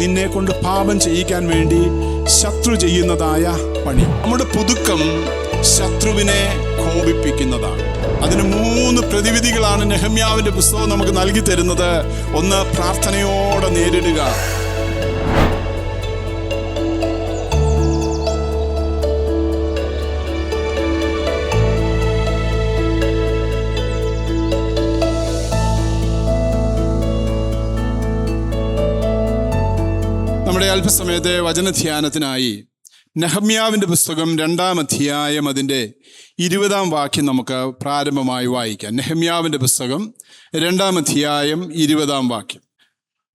നിന്നെ കൊണ്ട് പാപം ചെയ്യിക്കാൻ വേണ്ടി ശത്രു ചെയ്യുന്നതായ പണി. നമ്മുടെ പുതുക്കം ശത്രുവിനെ കോപിപ്പിക്കുന്നതാണ്. അതിന് 3 പ്രതിവിധികളാണ് നെഹമ്യാവിന്റെ പുസ്തകം നമുക്ക് നൽകി തരുന്നത്. ഒന്ന്, പ്രാർത്ഥനയോടെ നേരിടുക. നമ്മുടെ അല്പസമയത്തെ വചനധ്യാനത്തിനായി നെഹമ്യാവിൻ്റെ പുസ്തകം 2-ാം അധ്യായം അതിൻ്റെ 20-ാം വാക്യം നമുക്ക് പ്രാരംഭമായി വായിക്കാം. നെഹമ്യാവിൻ്റെ പുസ്തകം 2-ാം അധ്യായം 20-ാം വാക്യം.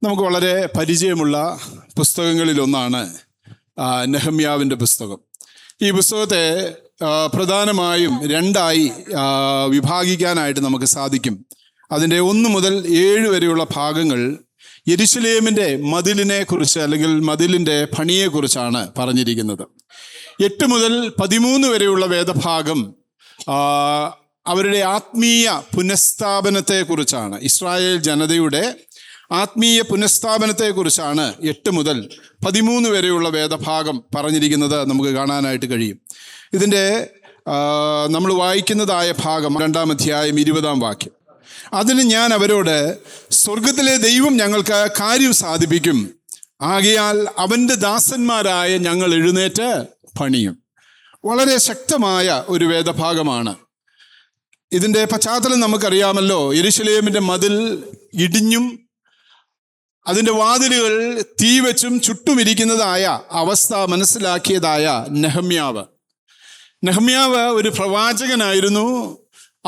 നമുക്ക് വളരെ പരിചയമുള്ള പുസ്തകങ്ങളിലൊന്നാണ് നെഹമ്യാവിൻ്റെ പുസ്തകം. ഈ പുസ്തകത്തെ പ്രധാനമായും 2ആയി വിഭാഗിക്കാനായിട്ട് നമുക്ക് സാധിക്കും. അതിൻ്റെ 1 മുതൽ 7 വരെയുള്ള ഭാഗങ്ങൾ യെരുശലേമിൻ്റെ മതിലിനെ കുറിച്ച് അല്ലെങ്കിൽ മതിലിൻ്റെ പണിയെക്കുറിച്ചാണ് പറഞ്ഞിരിക്കുന്നത്. 8 മുതൽ 13 വരെയുള്ള വേദഭാഗം അവരുടെ ആത്മീയ പുനഃസ്ഥാപനത്തെക്കുറിച്ചാണ്. ഇസ്രായേൽ ജനതയുടെ ആത്മീയ പുനഃസ്ഥാപനത്തെക്കുറിച്ചാണ് 8 മുതൽ 13 വരെയുള്ള വേദഭാഗം പറഞ്ഞിരിക്കുന്നത് നമുക്ക് കാണാനായിട്ട് കഴിയും. ഇതിൻ്റെ നമ്മൾ വായിക്കുന്നതായ ഭാഗം 2-ാം അധ്യായം 20-ാം വാക്യം. അതിന് ഞാൻ അവരോട്, സ്വർഗത്തിലെ ദൈവം ഞങ്ങൾക്ക് കാര്യം സാധിപ്പിക്കും, ആകയാൽ അവൻ്റെ ദാസന്മാരായ ഞങ്ങൾ എഴുന്നേറ്റ് പണിയും. വളരെ ശക്തമായ ഒരു വേദഭാഗമാണ്. ഇതിൻ്റെ പശ്ചാത്തലം നമുക്കറിയാമല്ലോ. യെരുശലേമിൻ്റെ മതിൽ ഇടിഞ്ഞും അതിൻ്റെ വാതിലുകൾ തീ വെച്ചും ചുട്ടുമിരിക്കുന്നതായ അവസ്ഥ മനസ്സിലാക്കിയതായ നെഹമ്യാവ് ഒരു പ്രവാചകനായിരുന്നു.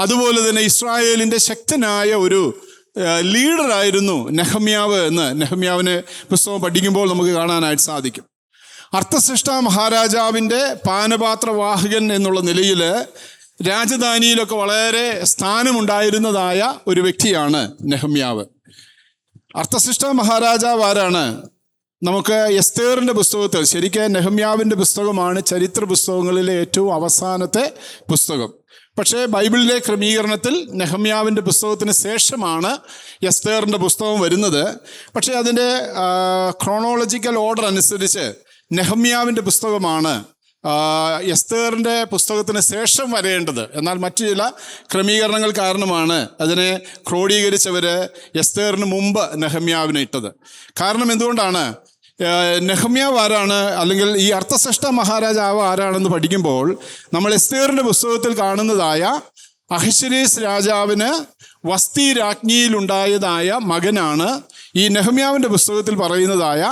അതുപോലെ തന്നെ ഇസ്രായേലിൻ്റെ ശക്തനായ ഒരു ലീഡറായിരുന്നു നെഹമ്യാവ് എന്ന് നെഹമ്യാവിനെ പുസ്തകം പഠിക്കുമ്പോൾ നമുക്ക് കാണാനായിട്ട് സാധിക്കും. അർത്ഥസൃഷ്ട മഹാരാജാവിൻ്റെ പാനപാത്രവാഹകൻ എന്നുള്ള നിലയിൽ രാജധാനിയിലൊക്കെ വളരെ സ്ഥാനമുണ്ടായിരുന്നതായ ഒരു വ്യക്തിയാണ് നെഹമ്യാവ്. അർത്ഥസൃഷ്ട മഹാരാജാവ് ആരാണ്? നമുക്ക് എസ്തേറിൻ്റെ പുസ്തകത്തിൽ, ശരിക്കും നെഹമ്യാവിൻ്റെ പുസ്തകമാണ് ചരിത്ര പുസ്തകങ്ങളിലെ ഏറ്റവും അവസാനത്തെ പുസ്തകം. പക്ഷേ ബൈബിളിലെ ക്രമീകരണത്തിൽ നെഹമ്യാവിൻ്റെ പുസ്തകത്തിന് ശേഷമാണ് എസ്തേറിൻ്റെ പുസ്തകം വരുന്നത്. പക്ഷേ അതിൻ്റെ ക്രോണോളജിക്കൽ ഓർഡർ അനുസരിച്ച് നെഹമ്യാവിൻ്റെ പുസ്തകമാണ് എസ്തേറിൻ്റെ പുസ്തകത്തിന് ശേഷം വരേണ്ടത്. എന്നാൽ മറ്റു ചില ക്രമീകരണങ്ങൾ കാരണമാണ് അതിനെ ക്രോഡീകരിച്ചവർ എസ്തേറിന് മുമ്പ് നെഹമ്യാവിനെ ഇട്ടത്. കാരണം എന്തുകൊണ്ടാണ്? നെഹമ്യാവ് ആരാണ്, അല്ലെങ്കിൽ ഈ അർത്ഥസൃഷ്ട മഹാരാജാവ് ആരാണെന്ന് പഠിക്കുമ്പോൾ നമ്മൾ എസ്തേറിൻ്റെ പുസ്തകത്തിൽ കാണുന്നതായ അഹശ്വേരോശ് രാജാവിന് വസ്തി രാജ്ഞിയിലുണ്ടായതായ മകനാണ് ഈ നെഹമ്യാവിൻ്റെ പുസ്തകത്തിൽ പറയുന്നതായ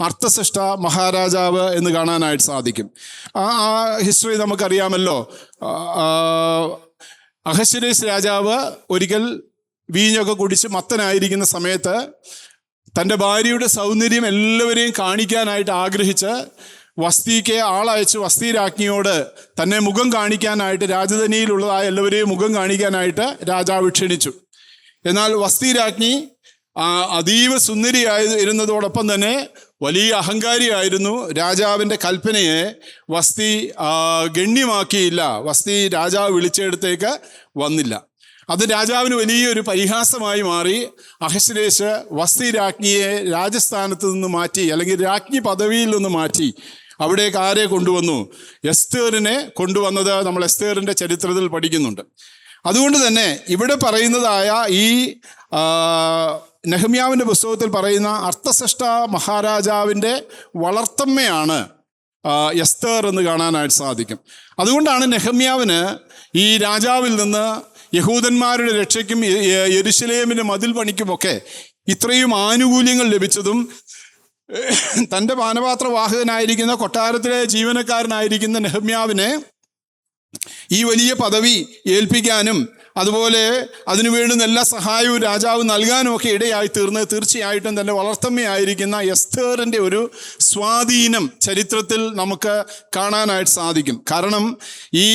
അർത്ഥസൃഷ്ട മഹാരാജാവ് എന്ന് കാണാനായിട്ട് സാധിക്കും. ആ ഹിസ്റ്ററി നമുക്കറിയാമല്ലോ. അഹശ്വേരോശ് രാജാവ് ഒരിക്കൽ വീഞ്ഞൊക്കെ കുടിച്ച് മത്തനായിരിക്കുന്ന സമയത്ത് തൻ്റെ ഭാര്യയുടെ സൗന്ദര്യം എല്ലാവരെയും കാണിക്കാനായിട്ട് ആഗ്രഹിച്ച് വസ്തിക്ക് ആളയച്ച് വസ്തി രാജ്ഞിയോട് തന്നെ മുഖം കാണിക്കാനായിട്ട്, രാജധാനിയിലുള്ളതായ എല്ലാവരെയും മുഖം കാണിക്കാനായിട്ട് രാജാവ് ക്ഷണിച്ചു. എന്നാൽ വസ്തി രാജ്ഞി അതീവ സുന്ദരിയായിരുന്നതോടൊപ്പം തന്നെ വലിയ അഹങ്കാരിയായിരുന്നു. രാജാവിൻ്റെ കൽപ്പനയെ വസ്തി ഗണ്യമാക്കിയില്ല. വസ്തി രാജാവ് വിളിച്ചെടുത്തേക്ക് വന്നില്ല. അത് രാജാവിന് വലിയൊരു പരിഹാസമായി മാറി. അഹശ്വേരോശ് വസ്തി രാജ്ഞിയെ രാജസ്ഥാനത്ത് നിന്ന് മാറ്റി, അല്ലെങ്കിൽ രാജ്ഞി പദവിയിൽ നിന്ന് മാറ്റി അവിടേക്ക് ആരെ കൊണ്ടുവന്നു? എസ്തേറിനെ കൊണ്ടുവന്നത് നമ്മൾ എസ്തേറിൻ്റെ ചരിത്രത്തിൽ പഠിക്കുന്നുണ്ട്. അതുകൊണ്ട് തന്നെ ഇവിടെ പറയുന്നതായ ഈ നെഹമ്യാവിൻ്റെ പുസ്തകത്തിൽ പറയുന്ന അർത്ഥസൃഷ്ട മഹാരാജാവിൻ്റെ വളർത്തമ്മയാണ് എസ്തേർ എന്ന് കാണാനായിട്ട് സാധിക്കും. അതുകൊണ്ടാണ് നെഹമ്യാവിന് ഈ രാജാവിൽ നിന്ന് യഹൂദന്മാരുടെ രക്ഷയ്ക്കും യെരുശലേമിൻ്റെ മതിൽ പണിക്കുമൊക്കെ ഇത്രയും ആനുകൂല്യങ്ങൾ ലഭിച്ചതും തൻ്റെ പാനപാത്രവാഹകനായിരിക്കുന്ന കൊട്ടാരത്തിലെ ജീവനക്കാരനായിരിക്കുന്ന നെഹമ്യാവിനെ ഈ വലിയ പദവി ഏൽപ്പിക്കാനും അതുപോലെ അതിനു വേണ്ടുന്ന എല്ലാ സഹായവും രാജാവ് നൽകാനും ഒക്കെ ഇടയായി തീർന്ന് തീർച്ചയായിട്ടും തൻ്റെ വളർത്തമ്മയായിരിക്കുന്ന എസ്തേറിൻ്റെ ഒരു സ്വാധീനം ചരിത്രത്തിൽ നമുക്ക് കാണാനായിട്ട് സാധിക്കും. കാരണം ഈ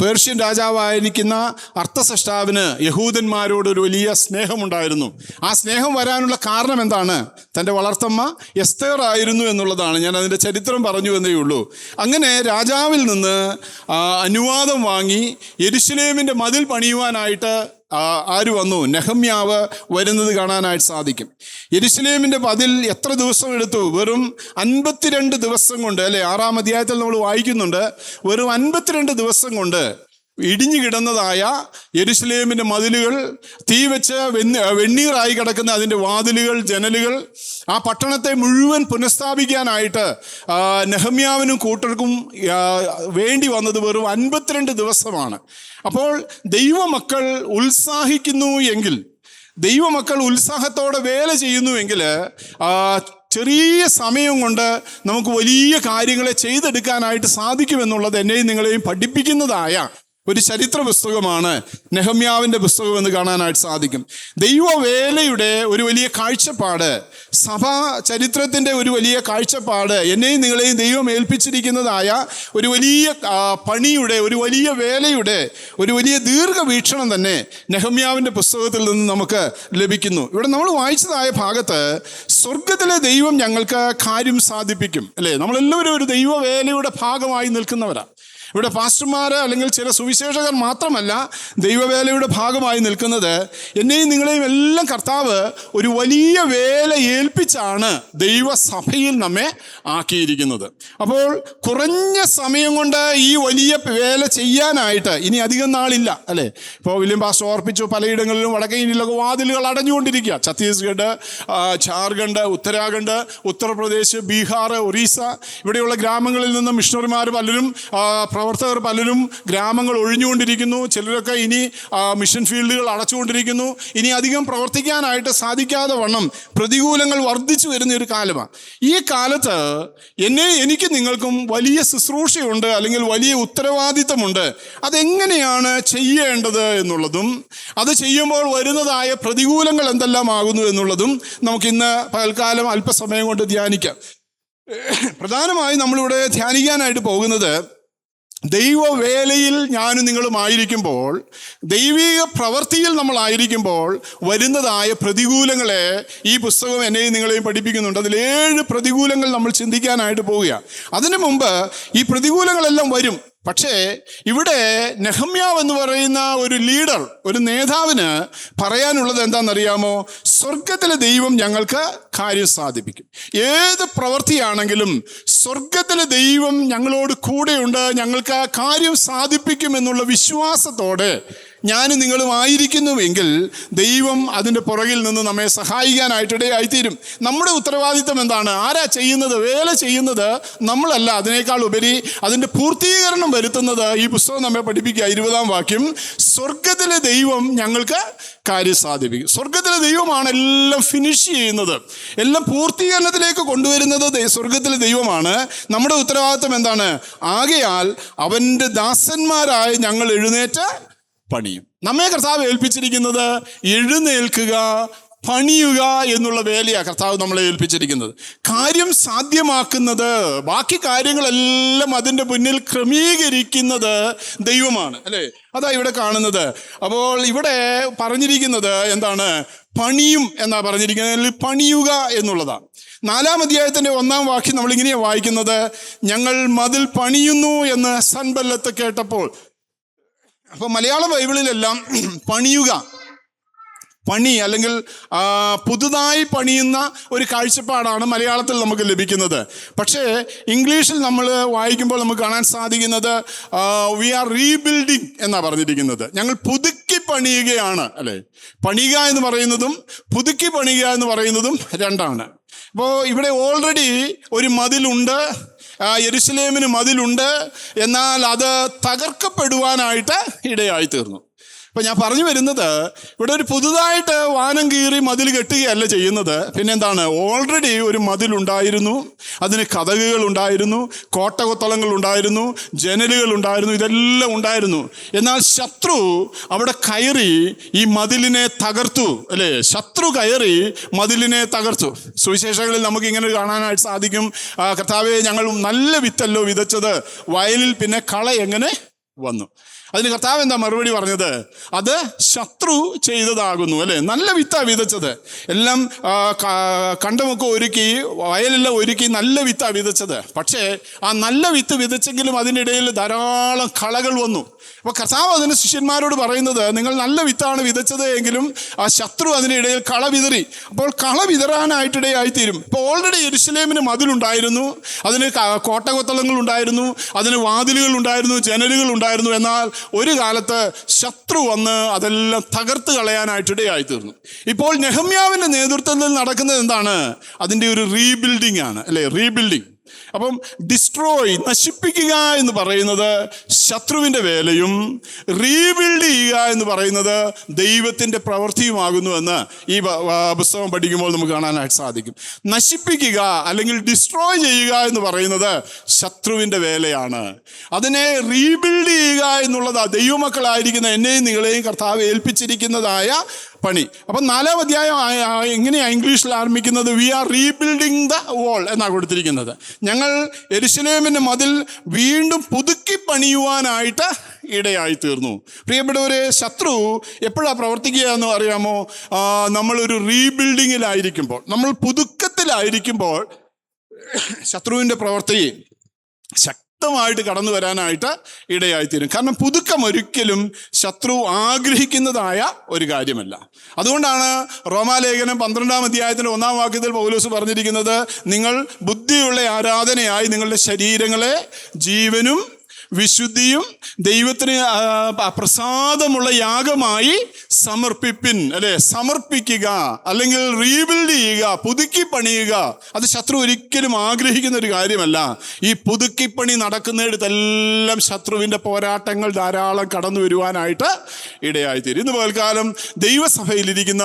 പേർഷ്യൻ രാജാവായിരിക്കുന്ന അർത്ഥസൃഷ്ടാവിന് യഹൂദന്മാരോടൊരു വലിയ സ്നേഹമുണ്ടായിരുന്നു. ആ സ്നേഹം വരാനുള്ള കാരണം എന്താണ്? തൻ്റെ വളർത്തമ്മ എസ്തേർ ആയിരുന്നു എന്നുള്ളതാണ്. ഞാൻ അതിൻ്റെ ചരിത്രം പറഞ്ഞു എന്നേ ഉള്ളൂ. അങ്ങനെ രാജാവിൽ നിന്ന് അനുവാദം വാങ്ങി യെരുശലേമിൻ്റെ മതിൽ പണിയുവാനായിട്ട് ആര് വന്നു? നെഹമ്യാവ് വരുന്നത് കാണാനായിട്ട് സാധിക്കും. യെരൂശലേമിൻ്റെ മതിൽ എത്ര ദിവസം എടുത്തു? വെറും 52 ദിവസം കൊണ്ട്, അല്ലെ? 6-ാം അധ്യായത്തിൽ നമ്മൾ വായിക്കുന്നുണ്ട്, വെറും 52 ദിവസം കൊണ്ട് ഇടിഞ്ഞു കിടന്നതായ യെരൂശലേമിൻ്റെ മതിലുകൾ, തീ വെച്ച് വെണ്ണീറായി കിടക്കുന്ന അതിൻ്റെ വാതിലുകൾ, ജനലുകൾ, ആ പട്ടണത്തെ മുഴുവൻ പുനഃസ്ഥാപിക്കാനായിട്ട് നെഹമ്യാവിനും കൂട്ടർക്കും വേണ്ടി വന്നത് വെറും 52 ദിവസമാണ്. അപ്പോൾ ദൈവമക്കൾ ഉത്സാഹിക്കുന്നു എങ്കിൽ, ദൈവമക്കൾ ഉത്സാഹത്തോടെ വേല ചെയ്യുന്നുവെങ്കിൽ ചെറിയ സമയം കൊണ്ട് നമുക്ക് വലിയ കാര്യങ്ങളെ ചെയ്തെടുക്കാനായിട്ട് സാധിക്കുമെന്നുള്ളത് എന്നെയും നിങ്ങളെയും പഠിപ്പിക്കുന്നതായ ഒരു ചരിത്ര പുസ്തകമാണ് നെഹമ്യാവിൻ്റെ പുസ്തകം എന്ന് കാണാനായിട്ട് സാധിക്കും. ദൈവവേലയുടെ ഒരു വലിയ കാഴ്ചപ്പാട്, സഭാ ചരിത്രത്തിൻ്റെ ഒരു വലിയ കാഴ്ചപ്പാട്, എന്നെയും നിങ്ങളെയും ദൈവം ഏൽപ്പിച്ചിരിക്കുന്നതായ ഒരു വലിയ പണിയുടെ, ഒരു വലിയ വേലയുടെ ഒരു വലിയ ദീർഘവീക്ഷണം തന്നെ നെഹമ്യാവിൻ്റെ പുസ്തകത്തിൽ നിന്ന് നമുക്ക് ലഭിക്കുന്നു. ഇവിടെ നമ്മൾ വായിച്ചതായ ഭാഗത്ത് സ്വർഗത്തിലെ ദൈവം ഞങ്ങൾക്ക് കാര്യം സാധിപ്പിക്കും, അല്ലേ? നമ്മളെല്ലാവരും ഒരു ദൈവവേലയുടെ ഭാഗമായി നിൽക്കുന്നവരാണ്. ഇവിടെ പാസ്റ്റർമാർ അല്ലെങ്കിൽ ചില സുവിശേഷകർ മാത്രമല്ല ദൈവവേലയുടെ ഭാഗമായി നിൽക്കുന്നത്. എന്നെയും നിങ്ങളെയും എല്ലാം കർത്താവ് ഒരു വലിയ വേല ഏൽപ്പിച്ചാണ് ദൈവസഭയിൽ നമ്മെ ആക്കിയിരിക്കുന്നത്. അപ്പോൾ കുറഞ്ഞ സമയം കൊണ്ട് ഈ വലിയ വേല ചെയ്യാനായിട്ട് ഇനി അധികം നാളില്ല, അല്ലേ? ഇപ്പോൾ വില്യം പാസ്റ്റർ ഓർപ്പിച്ചു, പലയിടങ്ങളിലും വടക്കേ ഇന്ത്യയിലൊക്കെ വാതിലുകൾ അടഞ്ഞുകൊണ്ടിരിക്കുക. ഛത്തീസ്ഗഡ്, ജാർഖണ്ഡ്, ഉത്തരാഖണ്ഡ്, ഉത്തർപ്രദേശ്, ബീഹാർ, ഒറീസ, ഇവിടെയുള്ള ഗ്രാമങ്ങളിൽ നിന്ന് മിഷണറിമാർ പലരും, പ്രവർത്തകർ പലരും ഗ്രാമങ്ങൾ ഒഴിഞ്ഞുകൊണ്ടിരിക്കുന്നു. ചിലരൊക്കെ ഇനി മിഷൻ ഫീൽഡുകൾ അടച്ചുകൊണ്ടിരിക്കുന്നു. ഇനി അധികം പ്രവർത്തിക്കാനായിട്ട് സാധിക്കാതെ വണ്ണം പ്രതികൂലങ്ങൾ വർദ്ധിച്ചു വരുന്ന ഒരു കാലമാണ്. ഈ കാലത്ത് എനിക്ക് നിങ്ങൾക്കും വലിയ ശുശ്രൂഷയുണ്ട്, അല്ലെങ്കിൽ വലിയ ഉത്തരവാദിത്തമുണ്ട്. അതെങ്ങനെയാണ് ചെയ്യേണ്ടത് എന്നുള്ളതും അത് ചെയ്യുമ്പോൾ വരുന്നതായ പ്രതികൂലങ്ങൾ എന്തെല്ലാം ആകുന്നു എന്നുള്ളതും നമുക്കിന്ന് പകൽക്കാലം അല്പസമയം കൊണ്ട് ധ്യാനിക്കാം. പ്രധാനമായും നമ്മളിവിടെ ധ്യാനിക്കാനായിട്ട് പോകുന്നത്, ദൈവവേലയിൽ ഞാനും നിങ്ങളും ആയിരിക്കുമ്പോൾ, ദൈവിക പ്രവൃത്തിയിൽ നമ്മളായിരിക്കുമ്പോൾ വരുന്നതായ പ്രതികൂലങ്ങളെ ഈ പുസ്തകം എന്നെയും നിങ്ങളെയും പഠിപ്പിക്കുന്നുണ്ട്. അതിൽ 7 പ്രതികൂലങ്ങൾ നമ്മൾ ചിന്തിക്കാനായിട്ട് പോവുക. അതിനു മുമ്പ് ഈ പ്രതികൂലങ്ങളെല്ലാം വരും. പക്ഷേ ഇവിടെ നെഹമ്യാവ് എന്ന് പറയുന്ന ഒരു ലീഡർ, ഒരു നേതാവിന് പറയാനുള്ളത് എന്താണെന്നറിയാമോ? സ്വർഗത്തിലെ ദൈവം ഞങ്ങൾക്ക് കാര്യം സാധിപ്പിക്കും. ഏത് പ്രവൃത്തിയാണെങ്കിലും സ്വർഗത്തിലെ ദൈവം ഞങ്ങളോട് കൂടെയുണ്ട്, ഞങ്ങൾക്ക് കാര്യം സാധിപ്പിക്കും എന്നുള്ള വിശ്വാസത്തോടെ ഞാനും നിങ്ങളും ആയിരിക്കുന്നുവെങ്കിൽ ദൈവം അതിൻ്റെ പുറകിൽ നിന്ന് നമ്മെ സഹായിക്കാനായിട്ടിടയായിത്തീരും. നമ്മുടെ ഉത്തരവാദിത്തം എന്താണ്? ആരാ ചെയ്യുന്നത്? വേല ചെയ്യുന്നത് നമ്മളല്ല. അതിനേക്കാൾ ഉപരി അതിൻ്റെ പൂർത്തീകരണം വരുത്തുന്നത് ഈ പുസ്തകം നമ്മെ പഠിപ്പിക്കുക. 20-ാം വാക്യം, സ്വർഗത്തിലെ ദൈവം ഞങ്ങൾക്ക് കാര്യം സാധിപ്പിക്കും. സ്വർഗത്തിലെ ദൈവമാണ് എല്ലാം ഫിനിഷ് ചെയ്യുന്നത്, എല്ലാം പൂർത്തീകരണത്തിലേക്ക് കൊണ്ടുവരുന്നത് സ്വർഗത്തിലെ ദൈവമാണ്. നമ്മുടെ ഉത്തരവാദിത്തം എന്താണ്? ആകയാൽ അവൻ്റെ ദാസന്മാരായി ഞങ്ങൾ എഴുന്നേറ്റ് പണിയും. നമ്മെ കർത്താവ് ഏൽപ്പിച്ചിരിക്കുന്നത് എഴുന്നേൽക്കുക, പണിയുക എന്നുള്ള വേലയാണ് കർത്താവ് നമ്മളെ ഏൽപ്പിച്ചിരിക്കുന്നത്. കാര്യം സാധ്യമാക്കുന്നത്, ബാക്കി കാര്യങ്ങളെല്ലാം അതിൻ്റെ മുന്നിൽ ക്രമീകരിക്കുന്നത് ദൈവമാണ്, അല്ലേ? അതാ ഇവിടെ കാണുന്നത്. അപ്പോൾ ഇവിടെ പറഞ്ഞിരിക്കുന്നത് എന്താണ്? പണിയും എന്നാ പറഞ്ഞിരിക്കുന്നത്, പണിയുക എന്നുള്ളതാണ്. 4-ാം അധ്യായത്തിൻ്റെ 1-ാം വാക്യം നമ്മളിങ്ങനെയാണ് വായിക്കുന്നത്, ഞങ്ങൾ മതിൽ പണിയുന്നു എന്ന് സൻബല്ലത്ത് കേട്ടപ്പോൾ. അപ്പോൾ മലയാള ബൈബിളിലെല്ലാം പണിയുക, പണി അല്ലെങ്കിൽ പുതുതായി പണിയുന്ന ഒരു കാഴ്ചപ്പാടാണ് മലയാളത്തിൽ നമുക്ക് ലഭിക്കുന്നത്. പക്ഷേ ഇംഗ്ലീഷിൽ നമ്മൾ വായിക്കുമ്പോൾ നമുക്ക് കാണാൻ സാധിക്കുന്നത് വി ആർ റീബിൽഡിങ് എന്നാണ് പറഞ്ഞിരിക്കുന്നത്. ഞങ്ങൾ പുതുക്കി പണിയുകയാണ്, അല്ലേ? പണിയുക എന്ന് പറയുന്നതും പുതുക്കി പണിയുക എന്ന് പറയുന്നതും രണ്ടാണ്. അപ്പോൾ ഇവിടെ ഓൾറെഡി ഒരു മതിലുണ്ട്, യെരൂശലേമിന് മതിലുണ്ട്, എന്നാൽ അത് തകർക്കപ്പെടുവാനായിട്ട് ഇടയായി തീർന്നു. അപ്പം ഞാൻ പറഞ്ഞു വരുന്നത്, ഇവിടെ ഒരു പുതുതായിട്ട് വാനം കീറി മതിൽ കെട്ടുകയല്ല ചെയ്യുന്നത്. പിന്നെന്താണ്? ഓൾറെഡി ഒരു മതിലുണ്ടായിരുന്നു, അതിന് കതകുകൾ ഉണ്ടായിരുന്നു, കോട്ടകൊത്തളങ്ങൾ ഉണ്ടായിരുന്നു, ജനലുകൾ ഉണ്ടായിരുന്നു, ഇതെല്ലാം ഉണ്ടായിരുന്നു. എന്നാൽ ശത്രു അവിടെ കയറി ഈ മതിലിനെ തകർത്തു, അല്ലേ? ശത്രു കയറി മതിലിനെ തകർത്തു. സുവിശേഷങ്ങളിൽ നമുക്ക് ഇങ്ങനെ കാണാനായിട്ട് സാധിക്കും, കർത്താവേ, ഞങ്ങൾ നല്ല വിത്തല്ലോ വിതച്ചത്, വയലിൽ പിന്നെ കള എങ്ങനെ വന്നു? അതിന് കർത്താവ് എന്താ മറുപടി പറഞ്ഞത്? അത് ശത്രു ചെയ്തതാകുന്നു, അല്ലേ? നല്ല വിത്താ വിതച്ചത്, എല്ലാം കണ്ടമൊക്കെ ഒരുക്കി, വയലെല്ലാം ഒരുക്കി നല്ല വിത്താ വിതച്ചത്. പക്ഷേ ആ നല്ല വിത്ത് വിതച്ചെങ്കിലും അതിനിടയിൽ ധാരാളം കളകൾ വന്നു. അപ്പോൾ കർത്താവ് അതിന് ശിഷ്യന്മാരോട് പറയുന്നത്, നിങ്ങൾ നല്ല വിത്താണ് വിതച്ചത് എങ്കിലും ആ ശത്രു അതിനിടയിൽ കള വിതറി. അപ്പോൾ കള വിതറാനായിട്ടിടയായിത്തീരും. ഇപ്പോൾ ഓൾറെഡി യെരുശലേമിന് മതിലുണ്ടായിരുന്നു, അതിന് കോട്ടകൊത്തളങ്ങൾ ഉണ്ടായിരുന്നു, അതിന് വാതിലുകൾ ഉണ്ടായിരുന്നു, ജനലുകൾ ഉണ്ടായിരുന്നു. എന്നാൽ ഒരു കാലത്ത് ശത്രു വന്ന് അതെല്ലാം തകർത്ത് കളയാനായിട്ടിടയായിത്തീർന്നു. ഇപ്പോൾ നെഹമ്യാവിൻ്റെ നേതൃത്വത്തിൽ നടക്കുന്നത് എന്താണ്? അതിൻ്റെ ഒരു റീബിൽഡിംഗ് ആണ്, അല്ലേ? റീബിൽഡിംഗ്. അപ്പം ഡിസ്ട്രോയ്, നശിപ്പിക്കുക എന്ന് പറയുന്നത് ശത്രുവിൻ്റെ വേലയും റീബിൽഡ് ചെയ്യുക എന്ന് പറയുന്നത് ദൈവത്തിൻ്റെ പ്രവൃത്തിയുമാകുന്നുവെന്ന് ഈ പുസ്തകം പഠിക്കുമ്പോൾ നമുക്ക് കാണാനായിട്ട് സാധിക്കും. നശിപ്പിക്കുക അല്ലെങ്കിൽ ഡിസ്ട്രോയ് ചെയ്യുക എന്ന് പറയുന്നത് ശത്രുവിൻ്റെ വേലയാണ്. അതിനെ റീബിൽഡ് ചെയ്യുക എന്നുള്ളത് ദൈവമക്കളായിരിക്കുന്ന എന്നെയും നിങ്ങളെയും കർത്താവ് ഏൽപ്പിച്ചിരിക്കുന്നതായ പണി. അപ്പം 4-ാം അധ്യായം എങ്ങനെയാണ് ഇംഗ്ലീഷിൽ ആരംഭിക്കുന്നത്? We are rebuilding the wall എന്നാണ് കൊടുത്തിരിക്കുന്നത്. ഞങ്ങൾ യെരുശലേമിൻ്റെ മതിൽ വീണ്ടും പുതുക്കി പണിയുവാനായിട്ട് ഇടയായി തീർന്നു. പ്രിയപ്പെട്ടവരെ, ശത്രു എപ്പോഴാണ് പ്രവർത്തിക്കുക എന്ന് അറിയാമോ? നമ്മളൊരു റീബിൽഡിങ്ങിലായിരിക്കുമ്പോൾ, നമ്മൾ പുതുക്കത്തിലായിരിക്കുമ്പോൾ ശത്രുവിൻ്റെ പ്രവൃത്തി ശക്തമായിട്ട് കടന്നു വരാനായിട്ട് ഇടയായിത്തീരും. കാരണം പുതുക്കം ഒരിക്കലും ശത്രു ആഗ്രഹിക്കുന്നതായ ഒരു കാര്യമല്ല. അതുകൊണ്ടാണ് റോമാലേഖനം 12-ാം അധ്യായത്തിൻ്റെ 1-ാം വാക്യത്തിൽ പൗലോസ് പറഞ്ഞിരിക്കുന്നത്, നിങ്ങൾ ബുദ്ധിയുള്ള ആരാധനയായി നിങ്ങളുടെ ശരീരങ്ങളെ ജീവനും വിശുദ്ധിയും ദൈവത്തിന് പ്രസാദമുള്ള യാഗമായി സമർപ്പിപ്പിൻ, അല്ലെ? സമർപ്പിക്കുക അല്ലെങ്കിൽ റീബിൽഡ് ചെയ്യുക, പുതുക്കി പണിയുക. അത് ശത്രു ഒരിക്കലും ആഗ്രഹിക്കുന്ന ഒരു കാര്യമല്ല. ഈ പുതുക്കിപ്പണി നടക്കുന്നിടത്തെല്ലാം ശത്രുവിൻ്റെ പോരാട്ടങ്ങൾ ധാരാളം കടന്നു വരുവാനായിട്ട് ഇടയായിത്തീരും. ഇന്ന് പകൽക്കാലം ദൈവസഭയിലിരിക്കുന്ന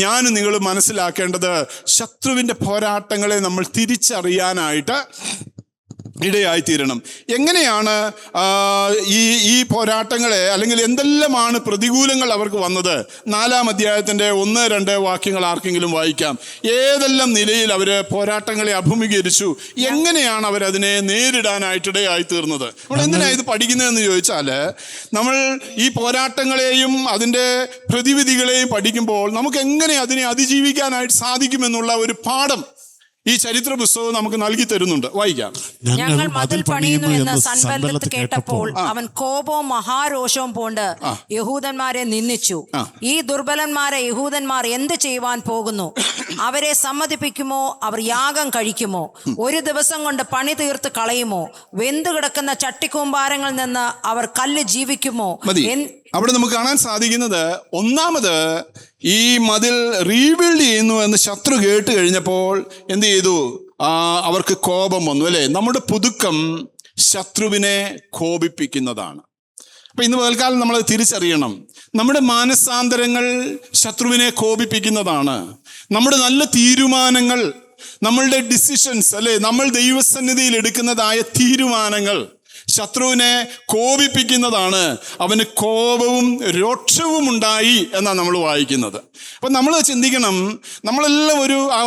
ഞാനും നിങ്ങൾ മനസ്സിലാക്കേണ്ടത്, ശത്രുവിൻ്റെ പോരാട്ടങ്ങളെ നമ്മൾ തിരിച്ചറിയാനായിട്ട് ഇടയായിത്തീരണം. എങ്ങനെയാണ് ഈ പോരാട്ടങ്ങളെ, അല്ലെങ്കിൽ എന്തെല്ലാമാണ് പ്രതികൂലങ്ങൾ അവർക്ക് വന്നത്? 4-ാം അധ്യായത്തിൻ്റെ 1-2 വാക്യങ്ങൾ ആർക്കെങ്കിലും വായിക്കാം. ഏതെല്ലാം നിലയിൽ അവർ പോരാട്ടങ്ങളെ അഭിമുഖീകരിച്ചു, എങ്ങനെയാണ് അവരതിനെ നേരിടാനായിട്ടിടയായിത്തീർന്നത്? നമ്മൾ എന്തിനാണ് ഇത് പഠിക്കുന്നതെന്ന് ചോദിച്ചാൽ, നമ്മൾ ഈ പോരാട്ടങ്ങളെയും അതിൻ്റെ പ്രതിവിധികളെയും പഠിക്കുമ്പോൾ നമുക്ക് എങ്ങനെ അതിനെ അതിജീവിക്കാനായിട്ട് സാധിക്കുമെന്നുള്ള ഒരു പാഠം ഈ ചരിത്ര പുസ്തകം നമുക്ക് നൽകി തരുന്നുണ്ട്. വായിക്കാം. ഞങ്ങൾ മതിൽ പണിയുന്നു എന്ന് സൻബല്ലത്ത് കേട്ടപ്പോൾ അവൻ കോപവും മഹാരോഷവും പൂണ്ട് യഹൂദന്മാരെ നിന്ദിച്ചു. ഈ ദുർബലന്മാരെ യഹൂദന്മാർ എന്ത് ചെയ്യുവാൻ പോകുന്നു? അവരെ സമ്മതിപ്പിക്കുമോ? അവർ യാഗം കഴിക്കുമോ? ഒരു ദിവസം കൊണ്ട് പണി തീർത്ത് കളയുമോ? വെന്തു കിടക്കുന്ന ചട്ടിക്കൂമ്പാരങ്ങളിൽ നിന്ന് അവർ കല്ല് ജീവിക്കുമോ? അവിടെ നമുക്ക് കാണാൻ സാധിക്കുന്നത്, ഒന്നാമത് ഈ മതിൽ റീബിൽഡ് ചെയ്യുന്നു എന്ന് ശത്രു കേട്ട് കഴിഞ്ഞപ്പോൾ എന്ത് ചെയ്തു? അവർക്ക് കോപം വന്നു, അല്ലേ? നമ്മുടെ പുതുക്കം ശത്രുവിനെ കോപിപ്പിക്കുന്നതാണ്. അപ്പം ഇന്ന് പകൽക്കാലം നമ്മൾ തിരിച്ചറിയണം. നമ്മുടെ മാനസാന്തരങ്ങൾ ശത്രുവിനെ കോപിപ്പിക്കുന്നതാണ്. നമ്മുടെ നല്ല തീരുമാനങ്ങൾ, നമ്മളുടെ ഡിസിഷൻസ്, അല്ലേ, നമ്മൾ ദൈവസന്നിധിയിൽ എടുക്കുന്നതായ തീരുമാനങ്ങൾ ശത്രുവിനെ കോപിപ്പിക്കുന്നതാണ്. അവന് കോപവും രോക്ഷവും ഉണ്ടായി എന്നാണ് നമ്മൾ വായിക്കുന്നത്. അപ്പം നമ്മൾ ചിന്തിക്കണം, നമ്മളെല്ലാം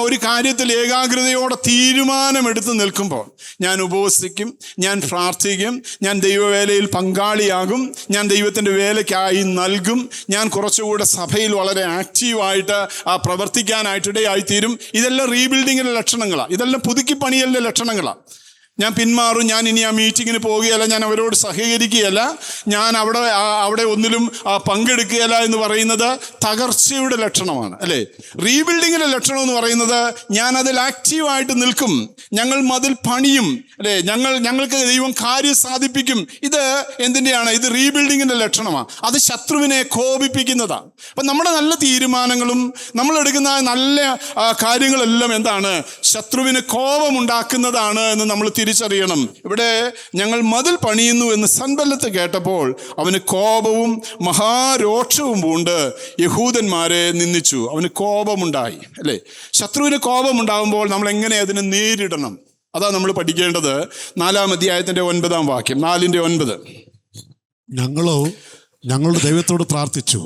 ഒരു കാര്യത്തിൽ ഏകാഗ്രതയോടെ തീരുമാനമെടുത്ത് നിൽക്കുമ്പോൾ, ഞാൻ ഉപവസിക്കും, ഞാൻ പ്രാർത്ഥിക്കും, ഞാൻ ദൈവവേലയിൽ പങ്കാളിയാകും, ഞാൻ ദൈവത്തിൻ്റെ വേലയ്ക്കായി നൽകും, ഞാൻ കുറച്ചുകൂടെ സഭയിൽ വളരെ ആക്റ്റീവായിട്ട് പ്രവർത്തിക്കാനായിട്ടിടയായിത്തീരും. ഇതെല്ലാം റീബിൽഡിങ്ങിൻ്റെ ലക്ഷണങ്ങളാണ്. ഇതെല്ലാം പുതുക്കിപ്പണിയലിൻ്റെ ലക്ഷണങ്ങളാണ്. ഞാൻ പിന്മാറും, ഞാൻ ഇനി ആ മീറ്റിങ്ങിന് പോവുകയല്ല, ഞാൻ അവരോട് സഹകരിക്കുകയല്ല, ഞാൻ അവിടെ ഒന്നിലും പങ്കെടുക്കുകയല്ല എന്ന് പറയുന്നത് തകർച്ചയുടെ ലക്ഷണമാണ്, അല്ലേ? റീബിൽഡിങ്ങിൻ്റെ ലക്ഷണം എന്ന് പറയുന്നത്, ഞാൻ അതിൽ ആക്റ്റീവായിട്ട് നിൽക്കും, ഞങ്ങൾ മതിൽ പണിയും, അല്ലേ? ഞങ്ങൾക്ക് ദൈവം കാര്യം സാധിപ്പിക്കും. ഇത് എന്തിൻ്റെയാണ്? ഇത് റീബിൽഡിങ്ങിൻ്റെ ലക്ഷണമാണ്. അത് ശത്രുവിനെ കോപിപ്പിക്കുന്നതാണ്. അപ്പം നമ്മുടെ നല്ല തീരുമാനങ്ങളും നമ്മളെടുക്കുന്ന നല്ല കാര്യങ്ങളെല്ലാം എന്താണ്? ശത്രുവിന് കോപമുണ്ടാക്കുന്നതാണ് എന്ന് നമ്മൾ തിരിച്ചറിയണം. ഇവിടെ ഞങ്ങൾ മതിൽ പണിയുന്നു എന്ന് സൻബല്ലത്ത് കേട്ടപ്പോൾ അവന് കോപവും മഹാരോക്ഷവും പൂണ്ട് യഹൂദന്മാരെ നിന്ദിച്ചു. അവന് കോപമുണ്ടായി, അല്ലേ? ശത്രുവിന് കോപമുണ്ടാകുമ്പോൾ നമ്മൾ എങ്ങനെ അതിനെ നേരിടണം? അതാണ് നമ്മൾ പഠിക്കേണ്ടത്. 4-ാം അധ്യായത്തിൻ്റെ 9-ാം വാക്യം, 4-9. ഞങ്ങളുടെ ദൈവത്തോട് പ്രാർത്ഥിച്ചു,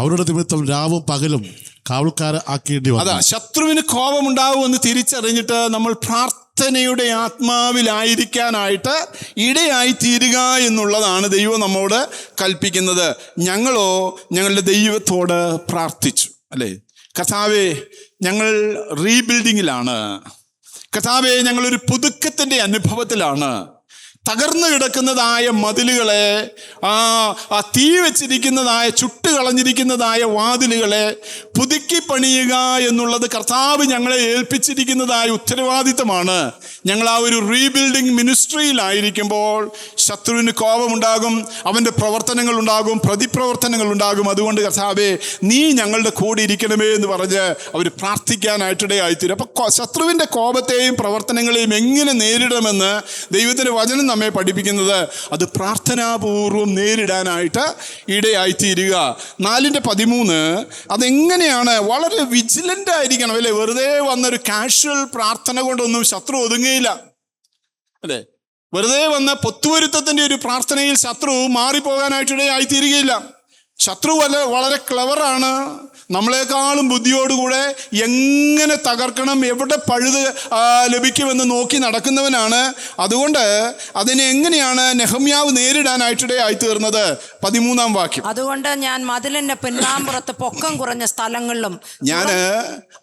അവരുടെ നിമിത്തം രാവും പകലും കാവൽക്കാരെ ആക്കേണ്ടി വന്നു. അതാ, ശത്രുവിന് കോപമുണ്ടാവുമെന്ന് തിരിച്ചറിഞ്ഞിട്ട് നമ്മൾ പ്രാർത്ഥനയുടെ ആത്മാവിലായിരിക്കാനായിട്ട് ഇടയായി തീരുക എന്നുള്ളതാണ് ദൈവം നമ്മോട് കൽപ്പിക്കുന്നത്. ഞങ്ങളോ ഞങ്ങളുടെ ദൈവത്തോട് പ്രാർത്ഥിച്ചു, അല്ലേ? കർത്താവേ, ഞങ്ങൾ റീബിൽഡിങ്ങിലാണ്. കർത്താവേ, ഞങ്ങളൊരു പുതുക്കത്തിൻ്റെ അനുഭവത്തിലാണ്. തകർന്നു കിടക്കുന്നതായ മതിലുകളെ, ആ തീ വെച്ചിരിക്കുന്നതായ ചുട്ടുകളഞ്ഞിരിക്കുന്നതായ വാതിലുകളെ പുതുക്കി പണിയുക എന്നുള്ളത് കർത്താവ് ഞങ്ങളെ ഏൽപ്പിച്ചിരിക്കുന്നതായ ഉത്തരവാദിത്തമാണ്. ഞങ്ങൾ ആ ഒരു റീബിൽഡിംഗ് മിനിസ്ട്രിയിലായിരിക്കുമ്പോൾ ശത്രുവിന് കോപമുണ്ടാകും, അവൻ്റെ പ്രവർത്തനങ്ങൾ ഉണ്ടാകും, പ്രതിപ്രവർത്തനങ്ങൾ ഉണ്ടാകും. അതുകൊണ്ട് കർത്താവേ, നീ ഞങ്ങളുടെ കൂടെ ഇരിക്കണമേ എന്ന് പറഞ്ഞ് അവർ പ്രാർത്ഥിക്കാനായിട്ടിടയായിത്തീരും. അപ്പോൾ ശത്രുവിൻ്റെ കോപത്തെയും പ്രവർത്തനങ്ങളെയും എങ്ങനെ നേരിടണമെന്ന് ദൈവത്തിൻ്റെ വചനം നമ്മെ പഠിപ്പിക്കുന്നത് അത് പ്രാർത്ഥനാപൂർവം നേരിടാനായിട്ട് ഇടയായിത്തീരുക. 4:13 അതെങ്ങനെയാണ്? വളരെ വിജിലൻ്റ് ആയിരിക്കണം അല്ലേ? വെറുതെ വന്നൊരു കാഷ്വൽ പ്രാർത്ഥന കൊണ്ടൊന്നും ശത്രു ഒതുങ്ങുകയില്ല അല്ലേ? വെറുതെ വന്ന പൊത്തുവരുത്തത്തിൻ്റെ ഒരു പ്രാർത്ഥനയിൽ ശത്രു മാറിപ്പോകാനായിട്ടിടയായിത്തീരുകയില്ല. ശത്രു വളരെ ക്ലവറാണ്. നമ്മളെക്കാളും ബുദ്ധിയോടുകൂടെ എങ്ങനെ തകർക്കണം, എവിടെ പഴുത് ലഭിക്കുമെന്ന് നോക്കി നടക്കുന്നവനാണ്. അതുകൊണ്ട് അതിനെ എങ്ങനെയാണ് നെഹമ്യാവ് നേരിടാനായിട്ടിടയായി തീർന്നത്? 13-ാം വാക്യം. അതുകൊണ്ട് ഞാൻ മതിലിന്റെ പിന്നാമ്പുറത്ത് പൊക്കം കുറഞ്ഞ സ്ഥലങ്ങളിലും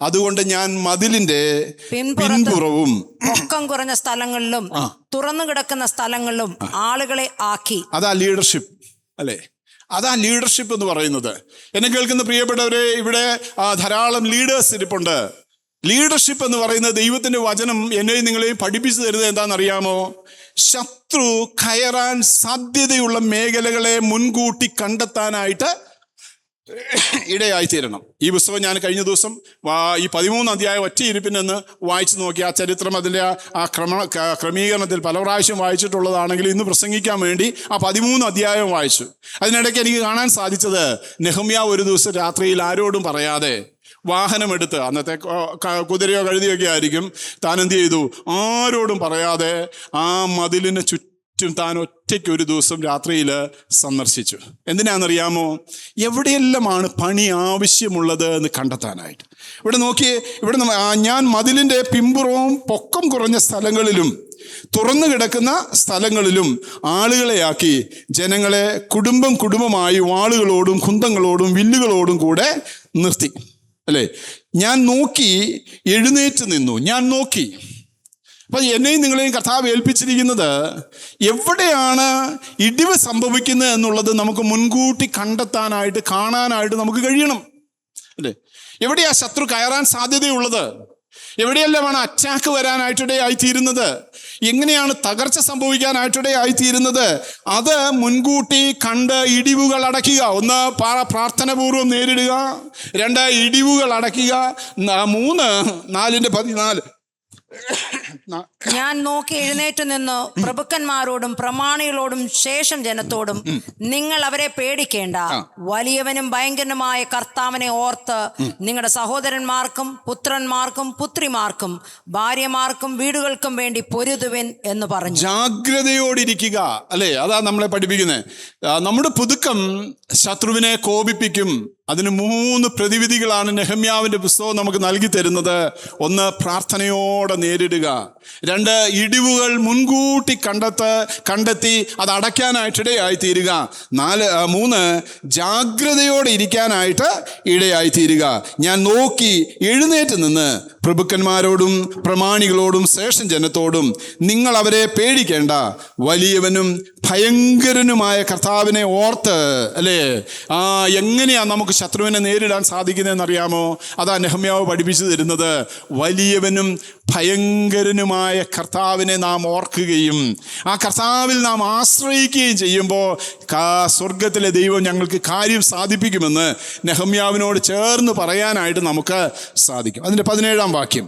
അതുകൊണ്ട് ഞാൻ മതിലിന്റെ പിൻപുറവും പൊക്കം കുറഞ്ഞ സ്ഥലങ്ങളിലും തുറന്നു കിടക്കുന്ന സ്ഥലങ്ങളിലും ആളുകളെ ആക്കി. അതാ ലീഡർഷിപ്പ് അല്ലേ? അതാ ലീഡർഷിപ്പ് എന്ന് പറയുന്നത്. എന്നെ കേൾക്കുന്ന പ്രിയപ്പെട്ടവരെ, ഇവിടെ ധാരാളം ലീഡേഴ്സ് ഇരിപ്പുണ്ട്. ലീഡർഷിപ്പ് എന്ന് പറയുന്നത് ദൈവത്തിൻ്റെ വചനം എന്നെയും നിങ്ങളെയും പഠിപ്പിച്ചു തരുന്നത് എന്താണെന്നറിയാമോ? ശത്രു കയറാൻ സാധ്യതയുള്ള മേഖലകളെ മുൻകൂട്ടി കണ്ടെത്താനായിട്ട് ഇടയായിത്തീരണം. ഈ പുസ്തകം ഞാൻ കഴിഞ്ഞ ദിവസം ഈ 13 അധ്യായം ഒറ്റ ഇരിപ്പിനെന്ന് വായിച്ചു നോക്കി. ആ ചരിത്രം അതിൻ്റെ ആ ക്രമീകരണത്തിൽ പല പ്രാവശ്യം വായിച്ചിട്ടുള്ളതാണെങ്കിൽ ഇന്ന് പ്രസംഗിക്കാൻ വേണ്ടി ആ 13 അധ്യായം വായിച്ചു. അതിനിടയ്ക്ക് എനിക്ക് കാണാൻ സാധിച്ചത് നെഹമ്യാവ് ഒരു ദിവസം രാത്രിയിൽ ആരോടും പറയാതെ വാഹനമെടുത്ത്, അന്നത്തെ കുതിരയോ കഴുതിയൊക്കെ ആയിരിക്കും, താൻ എന്ത് ചെയ്തു? ആരോടും പറയാതെ ആ മതിലിന് ചുറ്റും താൻ ഒറ്റയ്ക്ക് ഒരു ദിവസം രാത്രിയിൽ സന്ദർശിച്ചു. എന്തിനാണെന്നറിയാമോ? എവിടെയെല്ലാമാണ് പണി ആവശ്യമുള്ളത് എന്ന് കണ്ടെത്താനായിട്ട്. ഇവിടെ നോക്കിയേ, ഇവിടെ ഞാൻ മതിലിൻ്റെ പിമ്പുറവും പൊക്കം കുറഞ്ഞ സ്ഥലങ്ങളിലും തുറന്നു കിടക്കുന്ന സ്ഥലങ്ങളിലും ആളുകളെയാക്കി ജനങ്ങളെ കുടുംബമായി വാളുകളോടും കുന്തങ്ങളോടും വില്ലുകളോടും കൂടെ നിർത്തി അല്ലേ? ഞാൻ നോക്കി എഴുന്നേറ്റ് നിന്നു. ഞാൻ നോക്കി. അപ്പം എന്നെയും നിങ്ങളെയും കർത്താവ് ഏൽപ്പിച്ചിരിക്കുന്നത് എവിടെയാണ് ഇടിവ് സംഭവിക്കുന്നത് എന്നുള്ളത് നമുക്ക് മുൻകൂട്ടി കണ്ടെത്താനായിട്ട്, കാണാനായിട്ട് നമുക്ക് കഴിയണം അല്ലേ? എവിടെയാ ശത്രു കയറാൻ സാധ്യതയുള്ളത്? എവിടെയെല്ലാമാണ് അറ്റാക്ക് വരാനായിട്ടിടയായിത്തീരുന്നത്? എങ്ങനെയാണ് തകർച്ച സംഭവിക്കാനായിട്ടിടയായിത്തീരുന്നത്? അത് മുൻകൂട്ടി കണ്ട് ഇടിവുകൾ അടയ്ക്കുക. 1 പ്രാർത്ഥനാപൂർവം നേരിടുക, 2 ഇടിവുകൾ അടയ്ക്കുക, 3 4:14 ഞാൻ നോക്കി എഴുന്നേറ്റ് നിന്ന് പ്രഭുക്കന്മാരോടും പ്രമാണികളോടും ശേഷം ജനത്തോടും, നിങ്ങൾ അവരെ പേടിക്കേണ്ട, വലിയവനും ഭയങ്കരനുമായ കർത്താവിനെ ഓർത്ത് നിങ്ങളുടെ സഹോദരന്മാർക്കും പുത്രന്മാർക്കും പുത്രിമാർക്കും ഭാര്യമാർക്കും വീടുകൾക്കും വേണ്ടി പൊരുതുവിൻ എന്ന് പറഞ്ഞു. ജാഗ്രതയോടിരിക്കുക അല്ലേ? അതാ നമ്മളെ പഠിപ്പിക്കുന്നത്. നമ്മുടെ പുതുക്കം ശത്രുവിനെ കോപിപ്പിക്കും. അതിന് 3 പ്രതിവിധികളാണ് നെഹമ്യാവിൻ്റെ പുസ്തകം നമുക്ക് നൽകി തരുന്നത്. 1 പ്രാർത്ഥനയോടെ നേരിടുക, 2 ഇടിവുകൾ മുൻകൂട്ടി കണ്ടെത്തി അത് അടയ്ക്കാനായിട്ടിടയായിത്തീരുക, 3 ജാഗ്രതയോടെ ഇരിക്കാനായിട്ട് ഇടയായിത്തീരുക. ഞാൻ നോക്കി എഴുന്നേറ്റ് നിന്ന് പ്രഭുക്കന്മാരോടും പ്രമാണികളോടും ശേഷം ജനത്തോടും, നിങ്ങൾ അവരെ പേടിക്കേണ്ട, വലിയവനും ഭയങ്കരനുമായ കർത്താവിനെ ഓർത്ത് അല്ലേ? എങ്ങനെയാ നമുക്ക് ശത്രുവിനെ നേരിടാൻ സാധിക്കുന്നതെന്നറിയാമോ? അതാ നെഹമ്യാവ് പഠിപ്പിച്ചു തരുന്നത്. വലിയവനും ഭയങ്കരനുമായ കർത്താവിനെ നാം ഓർക്കുകയും ആ കർത്താവിൽ നാം ആശ്രയിക്കുകയും ചെയ്യുമ്പോൾ സ്വർഗത്തിലെ ദൈവം ഞങ്ങൾക്ക് കാര്യം സാധിപ്പിക്കുമെന്ന് നെഹമ്യാവിനോട് ചേർന്ന് പറയാനായിട്ട് നമുക്ക് സാധിക്കും. അതിൻ്റെ 17-ാം വാക്യം,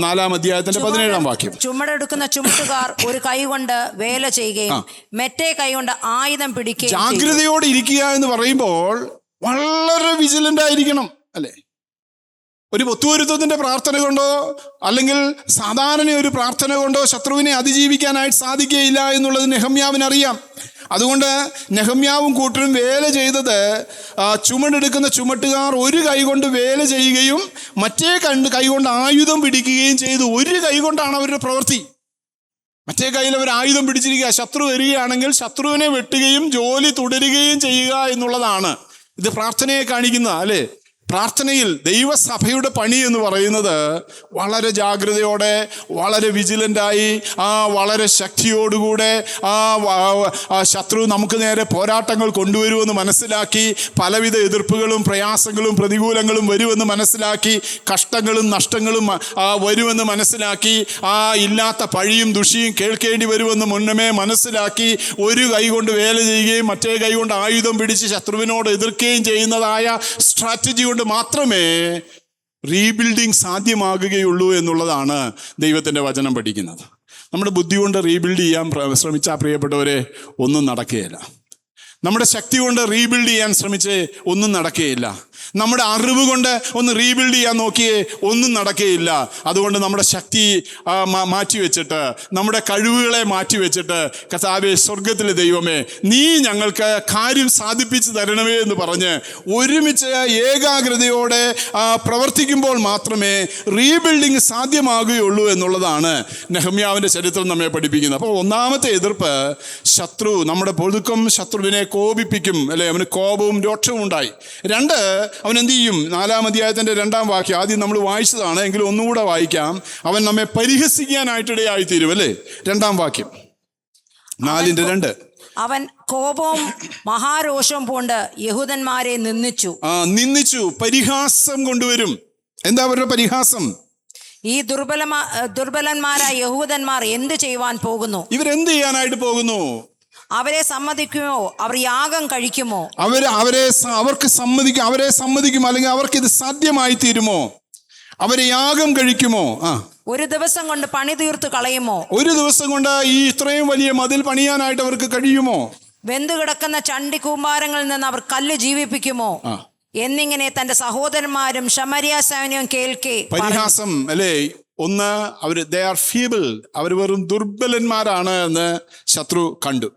4-ാം അധ്യായത്തിന്റെ 17-ാം വാക്യം. ചുമടെടുക്കുന്ന ചുമട്ടുകാർ ഒരു കൈ കൊണ്ട് വേല ചെയ്യുകയും മറ്റേ കൈ കൊണ്ട് ആയുധം പിടിക്കുകയും. ജാഗ്രതയോടെ ഇരിക്കുക എന്ന് പറയുമ്പോൾ വളരെ വിജിലന്റ് ആയിരിക്കണം അല്ലേ? ഒരു ഒത്തുവരുത്തത്തിൻ്റെ പ്രാർത്ഥന കൊണ്ടോ അല്ലെങ്കിൽ സാധാരണ ഒരു പ്രാർത്ഥന കൊണ്ടോ ശത്രുവിനെ അതിജീവിക്കാനായിട്ട് സാധിക്കുകയില്ല എന്നുള്ളത് നെഹമ്യാവിനറിയാം. അതുകൊണ്ട് നെഹമ്യാവും കൂട്ടരും വേല ചെയ്തത്, ചുമടെടുക്കുന്ന ചുമട്ടുകാർ ഒരു കൈ കൊണ്ട് വേല ചെയ്യുകയും മറ്റേ കൈ കൊണ്ട് ആയുധം പിടിക്കുകയും ചെയ്തു. ഒരു കൈ കൊണ്ടാണ് അവരുടെ പ്രവൃത്തി. മറ്റേ കയ്യിൽ അവർ ആയുധം പിടിച്ചിരിക്കുക. ശത്രു വരികയാണെങ്കിൽ ശത്രുവിനെ വെട്ടുകയും ജോലി തുടരുകയും ചെയ്യുക എന്നുള്ളതാണ് ഇത് പ്രാർത്ഥനയെ കാണിക്കുന്ന അല്ലേ? പ്രാർത്ഥനയിൽ ദൈവസഭയുടെ പണി എന്ന് പറയുന്നത് വളരെ ജാഗ്രതയോടെ, വളരെ വിജിലൻ്റായി, വളരെ ശക്തിയോടുകൂടെ ശത്രു നമുക്ക് നേരെ പോരാട്ടങ്ങൾ കൊണ്ടുവരുമെന്ന് മനസ്സിലാക്കി, പലവിധ എതിർപ്പുകളും പ്രയാസങ്ങളും പ്രതികൂലങ്ങളും വരുമെന്ന് മനസ്സിലാക്കി, കഷ്ടങ്ങളും നഷ്ടങ്ങളും വരുമെന്ന് മനസ്സിലാക്കി, ഇല്ലാത്ത പഴിയും ദുഷിയും കേൾക്കേണ്ടി വരുമെന്ന് മുന്നമേ മനസ്സിലാക്കി, ഒരു കൈ കൊണ്ട് വേല ചെയ്യുകയും മറ്റേ കൈ കൊണ്ട് ആയുധം പിടിച്ച് ശത്രുവിനോട് എതിർക്കുകയും ചെയ്യുന്നതായ സ്ട്രാറ്റജി കൊണ്ട് മാത്രമേ റീബിൽഡിങ് സാധ്യമാകുകയുള്ളൂ എന്നുള്ളതാണ് ദൈവത്തിൻ്റെ വചനം പഠിക്കുന്നത്. നമ്മുടെ ബുദ്ധി കൊണ്ട് റീബിൽഡ് ചെയ്യാൻ ശ്രമിച്ചാൽ പ്രിയപ്പെട്ടവരെ ഒന്നും നടക്കുകയില്ല. നമ്മുടെ ശക്തി കൊണ്ട് റീബിൽഡ് ചെയ്യാൻ ശ്രമിച്ച് ഒന്നും നടക്കുകയില്ല. നമ്മുടെ അറിവ് കൊണ്ട് ഒന്ന് റീബിൽഡ് ചെയ്യാൻ നോക്കിയേ ഒന്നും നടക്കുകയില്ല. അതുകൊണ്ട് നമ്മുടെ ശക്തി മാറ്റിവെച്ചിട്ട്, നമ്മുടെ കഴിവുകളെ മാറ്റിവെച്ചിട്ട്, കർത്താവേ സ്വർഗത്തിലെ ദൈവമേ നീ ഞങ്ങൾക്ക് കാര്യം സാധിപ്പിച്ച് തരണമേ എന്ന് പറഞ്ഞ് ഒരുമിച്ച് ഏകാഗ്രതയോടെ പ്രവർത്തിക്കുമ്പോൾ മാത്രമേ റീബിൽഡിങ് സാധ്യമാകുകയുള്ളൂ എന്നുള്ളതാണ് നെഹമ്യാവിൻ്റെ ചരിത്രം നമ്മെ പഠിപ്പിക്കുന്നത്. അപ്പോൾ ഒന്നാമത്തെ എതിർപ്പ്, ശത്രു, നമ്മുടെ പൊതുക്കം ശത്രുവിനെ കോപിപ്പിക്കും, അല്ലെ? അവന് കോപവും രോക്ഷവും ഉണ്ടായി. രണ്ട്, അവൻ എന്ത് ചെയ്യും? 4-ാം അധ്യായത്തിൻ്റെ 2-ാം വാക്യം ആദ്യം നമ്മൾ വായിച്ചതാണ്, എങ്കിലും ഒന്നുകൂടെ വായിക്കാം. അവൻ നമ്മെ പരിഹസിക്കാനായിട്ടിടയായിത്തീരും, അല്ലേ? 2-ാം വാക്യം, 4:2. അവൻ കോപവും മഹാരോഷവും കൊണ്ട് യഹൂദന്മാരെ നിന്ദിച്ചു. പരിഹാസം കൊണ്ടുവരും. എന്താ അവരുടെ പരിഹാസം? ഈ ദുർബലന്മാരായ യഹൂദന്മാർ എന്ത് ചെയ്യുവാൻ പോകുന്നു? ഇവരെന്ത് ചെയ്യാനായിട്ട് പോകുന്നു? അവരെ സമ്മതിക്കുമോ? അവർ യാഗം കഴിക്കുമോ? അവരെ സമ്മതിക്കും, അല്ലെങ്കിൽ അവർക്ക് ഇത് സാധ്യമായി തീരുമോ? അവരെ യാഗം കഴിക്കുമോ? ഒരു ദിവസം കൊണ്ട് പണി തീർത്ത് കളയുമോ? ഒരു ദിവസം കൊണ്ട് ഈ ഇത്രയും വലിയ മതിൽ പണിയാനായിട്ട് അവർക്ക് കഴിയുമോ? വെന്തു കിടക്കുന്ന ചണ്ടി കൂമ്പാരങ്ങളിൽ നിന്ന് അവർ കല്ല് ജീവിപ്പിക്കുമോ? എന്നിങ്ങനെ തന്റെ സഹോദരന്മാരും ശമരിയ സൈന്യവും കേൾക്കെ പരിഹാസം, അല്ലേ? ഒന്ന്, ദേ ആർ ഫീബിൾ, അവർ വെറും ദുർബലന്മാരാണ് എന്ന് ശത്രു കണ്ടു.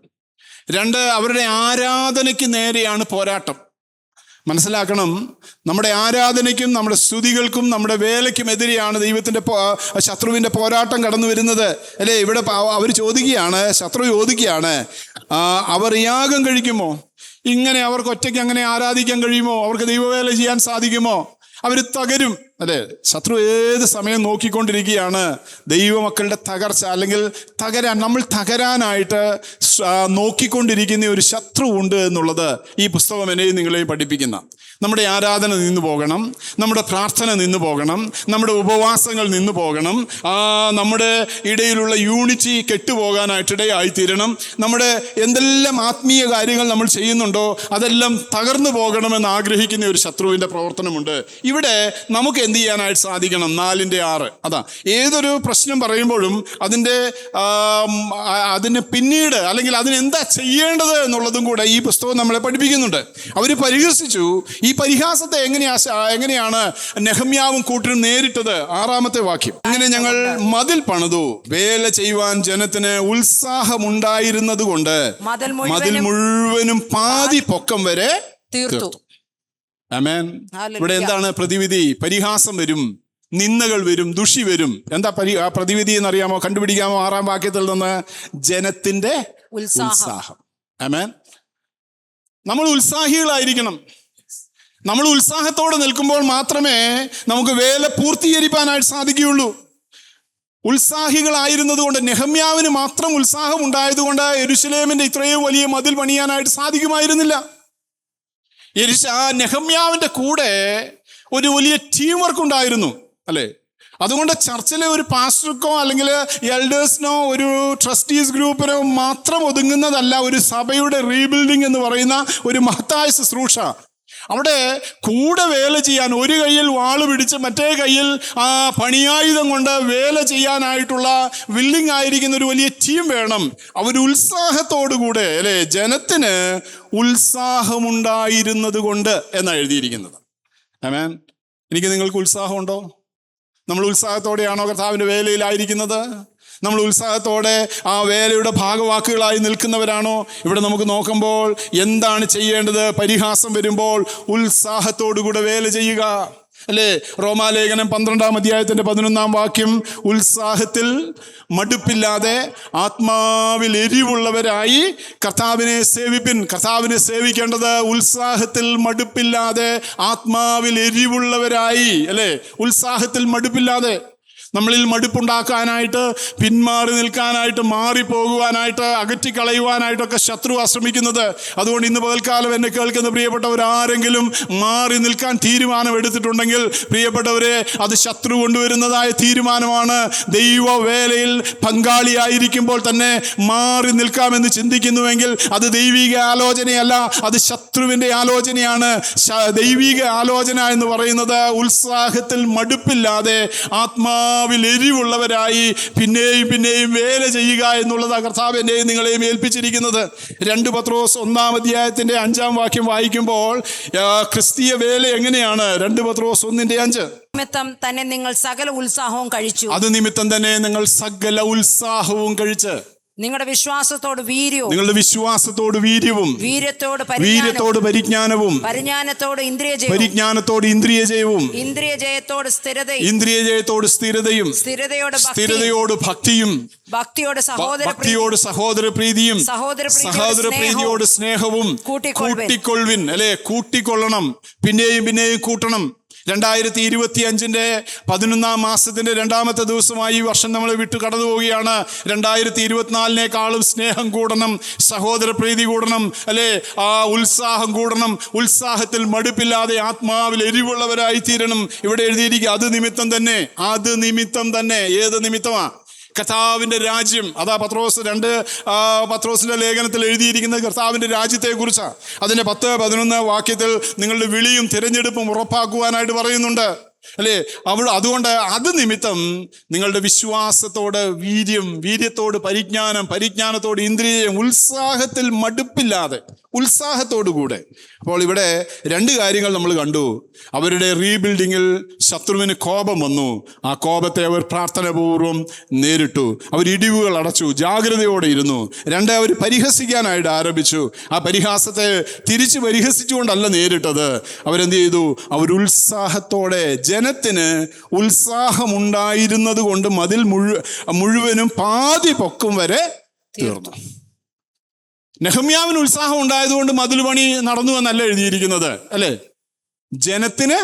രണ്ട്, അവരുടെ ആരാധനയ്ക്ക് നേരെയാണ് പോരാട്ടം. മനസ്സിലാക്കണം, നമ്മുടെ ആരാധനയ്ക്കും നമ്മുടെ സ്തുതികൾക്കും നമ്മുടെ വേലയ്ക്കും എതിരെയാണ് ദൈവത്തിൻ്റെ ശത്രുവിൻ്റെ പോരാട്ടം കടന്നു വരുന്നത്, അല്ലേ? ഇവിടെ അവർ ചോദിക്കുകയാണ്, ശത്രു ചോദിക്കുകയാണ്, അവർ യാഗം കഴിക്കുമോ? ഇങ്ങനെ അവർക്ക് ഒറ്റയ്ക്ക് അങ്ങനെ ആരാധിക്കാൻ കഴിയുമോ? അവർക്ക് ദൈവവേല ചെയ്യാൻ സാധിക്കുമോ? അവർ തകരും, അല്ലേ? ശത്രു ഏത് സമയം നോക്കിക്കൊണ്ടിരിക്കുകയാണ് ദൈവമക്കളുടെ തകർച്ച, അല്ലെങ്കിൽ നമ്മൾ തകരാനായിട്ട് നോക്കിക്കൊണ്ടിരിക്കുന്ന ഒരു ശത്രു ഉണ്ട് എന്നുള്ളത് ഈ പുസ്തകം എന്നെയും നിങ്ങളെയും പഠിപ്പിക്കുന്ന. നമ്മുടെ ആരാധന നിന്നു പോകണം, നമ്മുടെ പ്രാർത്ഥന നിന്നു പോകണം, നമ്മുടെ ഉപവാസങ്ങൾ നിന്നു പോകണം, നമ്മുടെ ഇടയിലുള്ള യൂണിറ്റി കെട്ടുപോകാനായിട്ടിടയായിത്തീരണം. നമ്മുടെ എന്തെല്ലാം ആത്മീയ കാര്യങ്ങൾ നമ്മൾ ചെയ്യുന്നുണ്ടോ അതെല്ലാം തകർന്നു പോകണമെന്ന് ആഗ്രഹിക്കുന്ന ഒരു ശത്രുവിൻ്റെ പ്രവർത്തനമുണ്ട്. ഇവിടെ നമുക്ക് എന്ത് ചെയ്യാനായിട്ട് സാധിക്കണം? 4:6. അതാ, ഏതൊരു പ്രശ്നം പറയുമ്പോഴും അതിന് പിന്നീട്, അല്ലെങ്കിൽ അതിനെന്താ ചെയ്യേണ്ടത് എന്നുള്ളതും കൂടെ ഈ പുസ്തകം നമ്മളെ പഠിപ്പിക്കുന്നുണ്ട്. അവർ പരിഹസിച്ചു. ഈ പരിഹാസത്തെ എങ്ങനെയാണ് നെഹമ്യാവും കൂട്ടരും നേരിട്ടത്? 6-ാമത്തെ വാക്യം, അങ്ങനെ ഞങ്ങൾ മതിൽ പണിതു, വേല ചെയ്യുവാൻ ജനത്തിന് ഉത്സാഹമുണ്ടായിരുന്നത് കൊണ്ട് മതിൽ മുഴുവനും പാതി പൊക്കം വരെ തീർത്തു. ആമേൻ. ഇവിടെ എന്താണ് പ്രതിവിധി? പരിഹാസം വരും, നിന്ദകൾ വരും, ദുഷി വരും. എന്താ പ്രതിവിധി എന്നറിയാമോ? കണ്ടുപിടിക്കാമോ? 6-ാം വാക്യത്തിൽ നിന്ന്, ജനത്തിന്റെ ഉത്സാഹം. ആമേൻ. നമ്മൾ ഉത്സാഹികളായിരിക്കണം. നമ്മൾ ഉത്സാഹത്തോടെ നിൽക്കുമ്പോൾ മാത്രമേ നമുക്ക് വേല പൂർത്തീകരിക്കാനായിട്ട് സാധിക്കുകയുള്ളൂ. ഉത്സാഹികളായിരുന്നത് കൊണ്ട്, നെഹമ്യാവിന് മാത്രം ഉത്സാഹം ഉണ്ടായതുകൊണ്ട് യെരൂശലേമിന്റെ ഇത്രയും വലിയ മതിൽ പണിയാനായിട്ട് സാധിക്കുമായിരുന്നില്ല. നെഹമ്യാവിന്റെ കൂടെ ഒരു വലിയ ടീം വർക്ക് ഉണ്ടായിരുന്നു, അല്ലേ? അതുകൊണ്ട് ചർച്ചിലെ ഒരു പാസ്റ്റർക്കോ അല്ലെങ്കിൽ എൽഡേഴ്സിനോ ഒരു ട്രസ്റ്റീസ് ഗ്രൂപ്പിനോ മാത്രം ഒതുങ്ങുന്നതല്ല ഒരു സഭയുടെ റീബിൽഡിംഗ് എന്ന് പറയുന്ന ഒരു മഹത്തായ ശുശ്രൂഷ. അവിടെ കൂടെ വേല ചെയ്യാൻ, ഒരു കയ്യിൽ വാള് പിടിച്ച് മറ്റേ കയ്യിൽ പണിയായുധം കൊണ്ട് വേല ചെയ്യാനായിട്ടുള്ള വില്ലിങ് ആയിരിക്കുന്ന ഒരു വലിയ ടീം വേണം. അവർ ഉത്സാഹത്തോടുകൂടെ, അല്ലേ? ജനത്തിന് ഉത്സാഹമുണ്ടായിരുന്നത് കൊണ്ട് എന്നാണ് എഴുതിയിരിക്കുന്നത്. ആമേൻ. എനിക്ക് നിങ്ങൾക്ക് ഉത്സാഹമുണ്ടോ? നമ്മൾ ഉത്സാഹത്തോടെയാണോ കർത്താവിൻ്റെ വേലയിലായിരിക്കുന്നത്? നമ്മൾ ഉത്സാഹത്തോടെ ആ വേലയുടെ ഭാഗവാക്കുകളായി നിൽക്കുന്നവരാണോ? ഇവിടെ നമുക്ക് നോക്കുമ്പോൾ എന്താണ് ചെയ്യേണ്ടത്? പരിഹാസം വരുമ്പോൾ ഉത്സാഹത്തോടുകൂടെ വേല ചെയ്യുക. അല്ലേ? റോമാലേഖനം 12-ാം അധ്യായത്തിന്റെ 11-ാം വാക്യം, ഉത്സാഹത്തിൽ മടുപ്പില്ലാതെ ആത്മാവിൽ എരിവുള്ളവരായി കർത്താവിനെ സേവിപ്പിൻ. കർത്താവിനെ സേവിക്കേണ്ടത് ഉത്സാഹത്തിൽ മടുപ്പില്ലാതെ ആത്മാവിൽ എരിവുള്ളവരായി, അല്ലേ? ഉത്സാഹത്തിൽ മടുപ്പില്ലാതെ. നമ്മളിൽ മടുപ്പുണ്ടാക്കാനായിട്ട്, പിന്മാറി നിൽക്കാനായിട്ട്, മാറിപ്പോകുവാനായിട്ട്, അകറ്റിക്കളയുവാനായിട്ടൊക്കെ ശത്രു ശ്രമിക്കുന്നത്. അതുകൊണ്ട് ഇന്ന് പകൽക്കാലം എന്നെ കേൾക്കുന്ന പ്രിയപ്പെട്ടവരാരെങ്കിലും മാറി നിൽക്കാൻ തീരുമാനമെടുത്തിട്ടുണ്ടെങ്കിൽ, പ്രിയപ്പെട്ടവരെ, അത് ശത്രു കൊണ്ടുവരുന്നതായ തീരുമാനമാണ്. ദൈവവേലയിൽ പങ്കാളിയായിരിക്കുമ്പോൾ തന്നെ മാറി നിൽക്കാമെന്ന് ചിന്തിക്കുന്നുവെങ്കിൽ അത് ദൈവിക ആലോചനയല്ല, അത് ശത്രുവിൻ്റെ ആലോചനയാണ്. ദൈവിക ആലോചന എന്ന് പറയുന്നത് ഉത്സാഹത്തിൽ മടുപ്പില്ലാതെ ആത്മാവിൽ എരിവുള്ളവരായി പിന്നെയും പിന്നെയും വേല ചെയ്യുക എന്നുള്ളതാണ് കർത്താവ് എന്നെയും നിങ്ങളെയും ഏൽപ്പിച്ചിരിക്കുന്നത്. 2 പത്രോസ് 1-ാം അധ്യായത്തിന്റെ 5-ാം വാക്യം വായിക്കുമ്പോൾ ക്രിസ്തീയ വേല എങ്ങനെയാണ്? 2 പത്രോസ് 1:5. നിമിത്തം തന്നെ നിങ്ങൾ സകല ഉത്സാഹവും കഴിച്ചു. അത് നിമിത്തം തന്നെ നിങ്ങൾ സകല ഉത്സാഹവും കഴിച്ച്. നിങ്ങളുടെ വിശ്വാസത്തോട് വീര്യവും, നിങ്ങളുടെ വിശ്വാസത്തോട് വീര്യവും, വീര്യത്തോട് പരിജ്ഞാനവും, പരിജ്ഞാനത്തോട് പരിജ്ഞാനത്തോട് ഇന്ദ്രിയജയവും, ഇന്ദ്രിയജയത്തോട് സ്ഥിരതയും, സ്ഥിരതയോട് ഭക്തിയും, ഭക്തിയോട് സഹോദര പ്രീതിയും, സഹോദര പ്രീതിയോട് സ്നേഹവും കൂട്ടിക്കൊള്ളുവിൻ. അല്ലെ? കൂട്ടിക്കൊള്ളണം, പിന്നെയും പിന്നെയും കൂട്ടണം. 2025 11-ാം മാസത്തിന്റെ 2-ാമത്തെ ദിവസമായി ഈ വർഷം നമ്മൾ വിട്ടു കടന്നു പോവുകയാണ്. 2024-നേക്കാളും സ്നേഹം കൂടണം, സഹോദര പ്രീതി കൂടണം, അല്ലേ? ആ ഉത്സാഹം കൂടണം. ഉത്സാഹത്തിൽ മടുപ്പില്ലാതെ ആത്മാവിൽ എരിവുള്ളവരായി തീരണം. ഇവിടെ എഴുതിയിരിക്കുക, അത് നിമിത്തം തന്നെ. ഏത് നിമിത്തമാ? കർത്താവിൻ്റെ രാജ്യം. അതാ പത്രോസിന്റെ ലേഖനത്തിൽ എഴുതിയിരിക്കുന്നത് കർത്താവിൻ്റെ രാജ്യത്തെക്കുറിച്ചാണ്. അതിൻ്റെ 10-11 വാക്യത്തിൽ നിങ്ങളുടെ വിളിയും തിരഞ്ഞെടുപ്പും ഉറപ്പാക്കുവാനായിട്ട് പറയുന്നുണ്ട്, അല്ലേ? അതുകൊണ്ട് അത് നിമിത്തം നിങ്ങളുടെ വിശ്വാസത്തോട് വീര്യത്തോട് പരിജ്ഞാനത്തോട് ഇന്ദ്രിയം, ഉത്സാഹത്തിൽ മടുപ്പില്ലാതെ, ഉത്സാഹത്തോടുകൂടെ. അപ്പോൾ ഇവിടെ 2 കാര്യങ്ങൾ നമ്മൾ കണ്ടു. അവരുടെ റീബിൽഡിങ്ങിൽ ശത്രുവിന് കോപം വന്നു. ആ കോപത്തെ അവർ പ്രാർത്ഥനാപൂർവം നേരിട്ടു. അവർ ഇടിവുകൾ അടച്ചു, ജാഗ്രതയോടെ ഇരുന്നു. 2, അവർ പരിഹസിക്കാനായിട്ട് ആരംഭിച്ചു. ആ പരിഹാസത്തെ തിരിച്ച് പരിഹസിച്ചുകൊണ്ടല്ല നേരിട്ടത്. അവരെന്ത് ചെയ്തു? അവർ ഉത്സാഹത്തോടെ, ജനത്തിന് ഉത്സാഹമുണ്ടായിരുന്നത് കൊണ്ട് മതിൽ മുഴുവനും പാതി പൊക്കം വരെ തീർന്നു. നെഹമ്യാവിന് ഉത്സാഹം ഉണ്ടായതുകൊണ്ട് മതിൽ പണി നടന്നു എന്നല്ല എഴുതിയിരിക്കുന്നത്, അല്ലേ? ജനത്തിന്,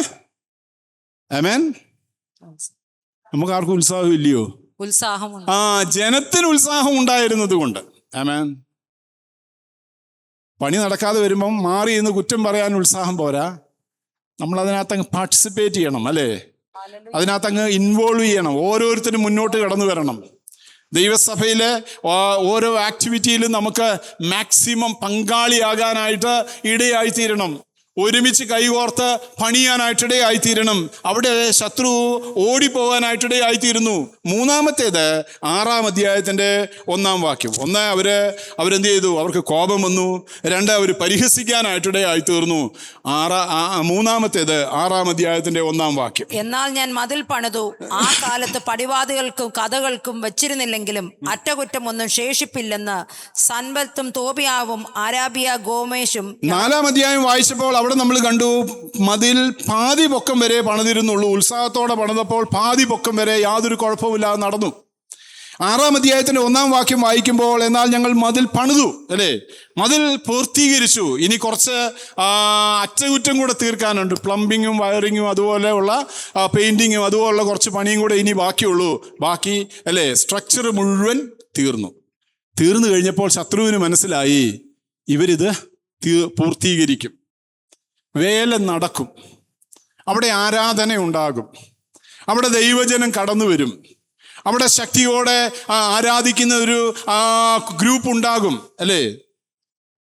ആമേൻ, നമുക്ക് ആർക്കും ഉത്സാഹം ഇല്ലയോ? ജനത്തിന് ഉത്സാഹം ഉണ്ടായിരുന്നത് കൊണ്ട്, ആമേൻ. പണി നടക്കാതെ വരുമ്പം മാറി എന്ന് കുറ്റം പറയാൻ ഉത്സാഹം പോരാ, നമ്മൾ അതിനകത്തങ്ങ് പാർട്ടിസിപ്പേറ്റ് ചെയ്യണം, അല്ലേ? അതിനകത്തങ്ങ് ഇൻവോൾവ് ചെയ്യണം. ഓരോരുത്തരും മുന്നോട്ട് കടന്നു വരണം. ദൈവസഭയിലെ ഓരോ ആക്ടിവിറ്റിയിലും നമുക്ക് മാക്സിമം പങ്കാളിയാകാനായിട്ട് ഇടയായിത്തീരണം. ഒരുമിച്ച് കൈകോർത്ത് പണിയാനായിട്ടിടയായിത്തീരണം. അവിടെ ശത്രു ഓടിപ്പോകാനായിട്ടിടയായിത്തീരുന്നു. 3-ാമത്തേത് 6-ാം അധ്യായത്തിന്റെ 1-ാം വാക്യം. അവരെന്ത് ചെയ്തു? അവർക്ക് കോപം വന്നു. 2, അവർ പരിഹസിക്കാനായിട്ടിടയായിത്തീർന്നു. 3-ാമത്തേത് 6-ാം അധ്യായത്തിന്റെ 1-ാം വാക്യം. എന്നാൽ ഞാൻ മതിൽ പണിതു, ആ കാലത്ത് പടിവാതികൾക്കും കഥകൾക്കും വെച്ചിരുന്നില്ലെങ്കിലും അറ്റകുറ്റം ഒന്നും ശേഷിപ്പില്ലെന്ന് സൻബല്ലത്തും തോബിയാവും അരാബിയ ഗോമേശും. 4-ാം അധ്യായം വായിച്ചപ്പോൾ അവിടെ നമ്മൾ കണ്ടു, മതിൽ പാതി പൊക്കം വരെ പണിതിരുന്നുള്ളൂ. ഉത്സാഹത്തോടെ പണിതപ്പോൾ പാതി പൊക്കം വരെ യാതൊരു കുഴപ്പമില്ലാതെ നടന്നു. 6-ാം അധ്യായത്തിന്റെ 1-ാം വാക്യം വായിക്കുമ്പോൾ, എന്നാൽ ഞങ്ങൾ മതിൽ പണിതു, അല്ലേ? മതിൽ പൂർത്തീകരിച്ചു. ഇനി കുറച്ച് അറ്റകുറ്റം കൂടെ തീർക്കാനുണ്ട്. പ്ലംബിങ്ങും വയറിങ്ങും അതുപോലെയുള്ള പെയിന്റിങ്ങും അതുപോലുള്ള കുറച്ച് പണിയും കൂടെ ഇനി ബാക്കിയുള്ളൂ. ബാക്കി, അല്ലേ? സ്ട്രക്ചർ മുഴുവൻ തീർന്നു കഴിഞ്ഞപ്പോൾ ശത്രുവിന് മനസ്സിലായി, ഇവരിത് പൂർത്തീകരിക്കും, വേല നടക്കും, അവിടെ ആരാധന ഉണ്ടാകും, അവിടെ ദൈവജനം കടന്നു വരും, അവിടെ ശക്തിയോടെ ആരാധിക്കുന്ന ഒരു ഗ്രൂപ്പ് ഉണ്ടാകും, അല്ലേ?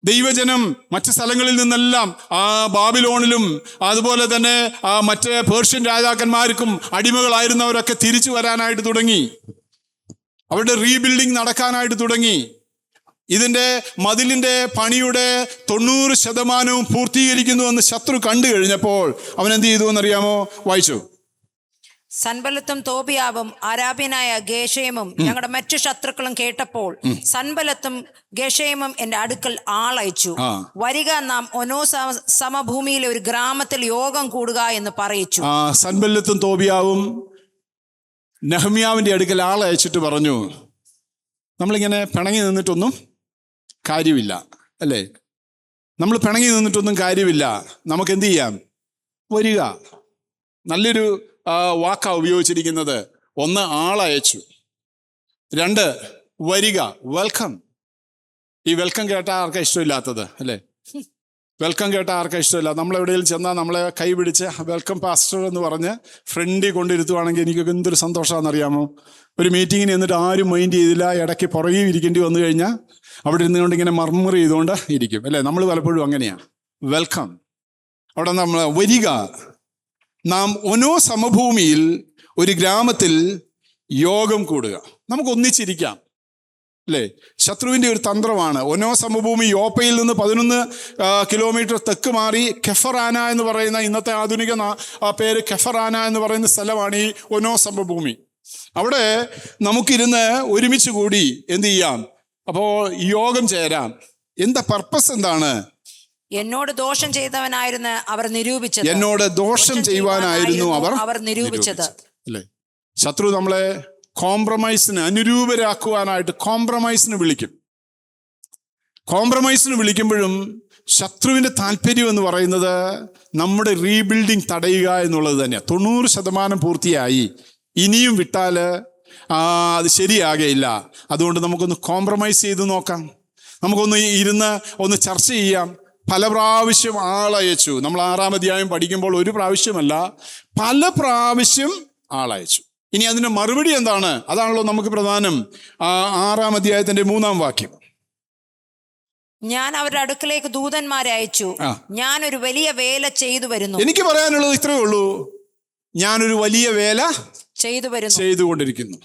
ദൈവജനം മറ്റ് സ്ഥലങ്ങളിൽ നിന്നെല്ലാം ബാബിലോണിലും അതുപോലെ തന്നെ മറ്റ് പേർഷ്യൻ രാജാക്കന്മാർക്കും അടിമകളായിരുന്നവരൊക്കെ തിരിച്ചു വരാനായിട്ട് തുടങ്ങി. അവരുടെ റീബിൽഡിങ് നടക്കാനായിട്ട് തുടങ്ങി. ഇതിൻ്റെ മതിലിൻ്റെ പണിയുടെ 90% പൂർത്തീകരിക്കുന്നു എന്ന് ശത്രു കണ്ടു കഴിഞ്ഞപ്പോൾ അവൻ എന്ത് ചെയ്തു എന്നറിയാമോ? വായിച്ചു. സൻബല്ലത്തും തോബിയാവും അരാബ്യനായ ഗേഷേമും ഞങ്ങളുടെ മറ്റു ശത്രുക്കളും കേട്ടപ്പോൾ സൻബല്ലത്തും ഗേഷേമും എന്റെ അടുക്കൽ ആളയച്ചു, വരിക, നാം ഒനോ സമഭൂമിയിലെ ഒരു ഗ്രാമത്തിൽ യോഗം കൂടുക എന്ന് പറയിച്ചു. സൻബല്ലത്തും തോബിയാവും നെഹമ്യാവിന്റെ അടുക്കൽ ആളയച്ചിട്ട് പറഞ്ഞു, നമ്മളിങ്ങനെ പിണങ്ങി നിന്നിട്ടൊന്നും കാര്യമില്ല, അല്ലേ? നമ്മൾ പിണങ്ങി നിന്നിട്ടൊന്നും കാര്യമില്ല, നമുക്ക് എന്ത് ചെയ്യാം? വരിക. നല്ലൊരു വാക്കാ ഉപയോഗിച്ചിരിക്കുന്നത്. ഒന്ന്, ആളയച്ചു. രണ്ട്, വരിക, വെൽക്കം. ഈ വെൽക്കം കേട്ടാൽ ആർക്കാ ഇഷ്ടമില്ലാത്തത്, അല്ലേ? വെൽക്കം കേട്ടാൽ ആർക്കാ ഇഷ്ടമില്ല? നമ്മളെവിടെയെങ്കിലും ചെന്നാൽ നമ്മളെ കൈ പിടിച്ച് വെൽക്കം പാസ്റ്റർ എന്ന് പറഞ്ഞ് ഫ്രണ്ടിൽ കൊണ്ടിരുത്തുവാണെങ്കിൽ എനിക്കൊക്കെ എന്തൊരു സന്തോഷമാണെന്നറിയാമോ? ഒരു മീറ്റിങ്ങിന് എന്നിട്ട് ആരും മൈൻഡ് ചെയ്തില്ല, ഇടയ്ക്ക് പുറകെ ഇരിക്കേണ്ടി വന്നു കഴിഞ്ഞാൽ അവിടെ ഇരുന്നുകൊണ്ട് ഇങ്ങനെ മർമർ ചെയ്തുകൊണ്ട് ഇരിക്കും, അല്ലേ? നമ്മൾ പലപ്പോഴും അങ്ങനെയാണ്. വെൽക്കം. അവിടെ നമ്മൾ വരിക, നാം ഒനോ സമഭൂമിയിൽ ഒരു ഗ്രാമത്തിൽ യോഗം കൂടുക. നമുക്ക് ഒന്നിച്ചിരിക്കാം, അല്ലേ? ശത്രുവിൻ്റെ ഒരു തന്ത്രമാണ്. ഒനോ സമഭൂമി യോപ്പയിൽ നിന്ന് 11 കിലോമീറ്റർ തെക്ക് മാറി കെഫറാന എന്ന് പറയുന്ന, ഇന്നത്തെ ആധുനിക പേര് കെഫറാന എന്ന് പറയുന്ന സ്ഥലമാണ് ഈ ഒനോ സമഭൂമി. അവിടെ നമുക്കിരുന്ന് ഒരുമിച്ച് കൂടി എന്ത് ചെയ്യാം? അപ്പോൾ യോഗം ചേരാം. എന്താ പർപ്പസ്? എന്താണ്? എന്നോട് ദോഷം ചെയ്തവനായിരുന്നു അവർ നിരൂപിച്ചത്. എന്നോട് ദോഷം ചെയ്യുവാനായിരുന്നു അവർ നിരൂപിച്ചത്, അല്ലേ? ശത്രു നമ്മളെ കോംപ്രമൈസിന്, അനുരൂപരാക്കുവാനായിട്ട് കോംപ്രമൈസിന് വിളിക്കും. കോംപ്രമൈസിന് വിളിക്കുമ്പോഴും ശത്രുവിൻ്റെ താല്പര്യം എന്ന് പറയുന്നത് നമ്മുടെ റീബിൽഡിങ് തടയുക എന്നുള്ളത് തന്നെയാണ്. 90% പൂർത്തിയായി, ഇനിയും വിട്ടാൽ അത് ശരിയാകയില്ല. അതുകൊണ്ട് നമുക്കൊന്ന് കോംപ്രമൈസ് ചെയ്ത് നോക്കാം, നമുക്കൊന്ന് ഇരുന്ന് ഒന്ന് ചർച്ച ചെയ്യാം. പല പ്രാവശ്യം ആളയച്ചു. നമ്മൾ 6-ാം അധ്യായം പഠിക്കുമ്പോൾ ഒരു പ്രാവശ്യമല്ല, പല പ്രാവശ്യം ആളയച്ചു. ഇനി അതിൻ്റെ മറുപടി എന്താണ്? അതാണല്ലോ നമുക്ക് പ്രധാനം. 6-ാം അധ്യായത്തിന്റെ 3-ാം വാക്യം. ഞാൻ അവരുടെ അടുക്കലേക്ക് ദൂതന്മാരെ അയച്ചു, ഞാനൊരു വലിയ വേല ചെയ്തു വരുന്നു. എനിക്ക് പറയാനുള്ളത് ഇത്രയേ ഉള്ളൂ, ഞാനൊരു വലിയ വേല ചെയ്തുകൊണ്ടിരിക്കുന്നു.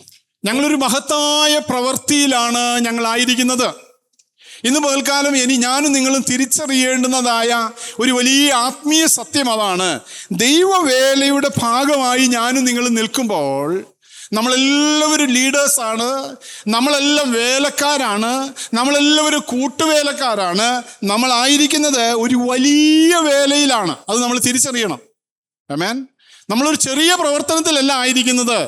ഞങ്ങളൊരു മഹത്തായ പ്രവൃത്തിയിലാണ് ഞങ്ങളായിരിക്കുന്നത്. ഇന്ന് പകൽക്കാലം ഞാനും നിങ്ങളും തിരിച്ചറിയേണ്ടുന്നതായ ഒരു വലിയ ആത്മീയ സത്യം അതാണ്. ദൈവവേലയുടെ ഭാഗമായി ഞാനും നിങ്ങളും നിൽക്കുമ്പോൾ നമ്മളെല്ലാവരും ലീഡേഴ്സാണ്, നമ്മളെല്ലാം വേലക്കാരാണ്, നമ്മളെല്ലാവരും കൂട്ടുവേലക്കാരാണ്. നമ്മളായിരിക്കുന്നത് ഒരു വലിയ വേലയിലാണ്. അത് നമ്മൾ തിരിച്ചറിയണം. ആമേൻ. നമ്മളൊരു ചെറിയ പ്രവർത്തനത്തിലല്ല ആയിരിക്കുന്നത്,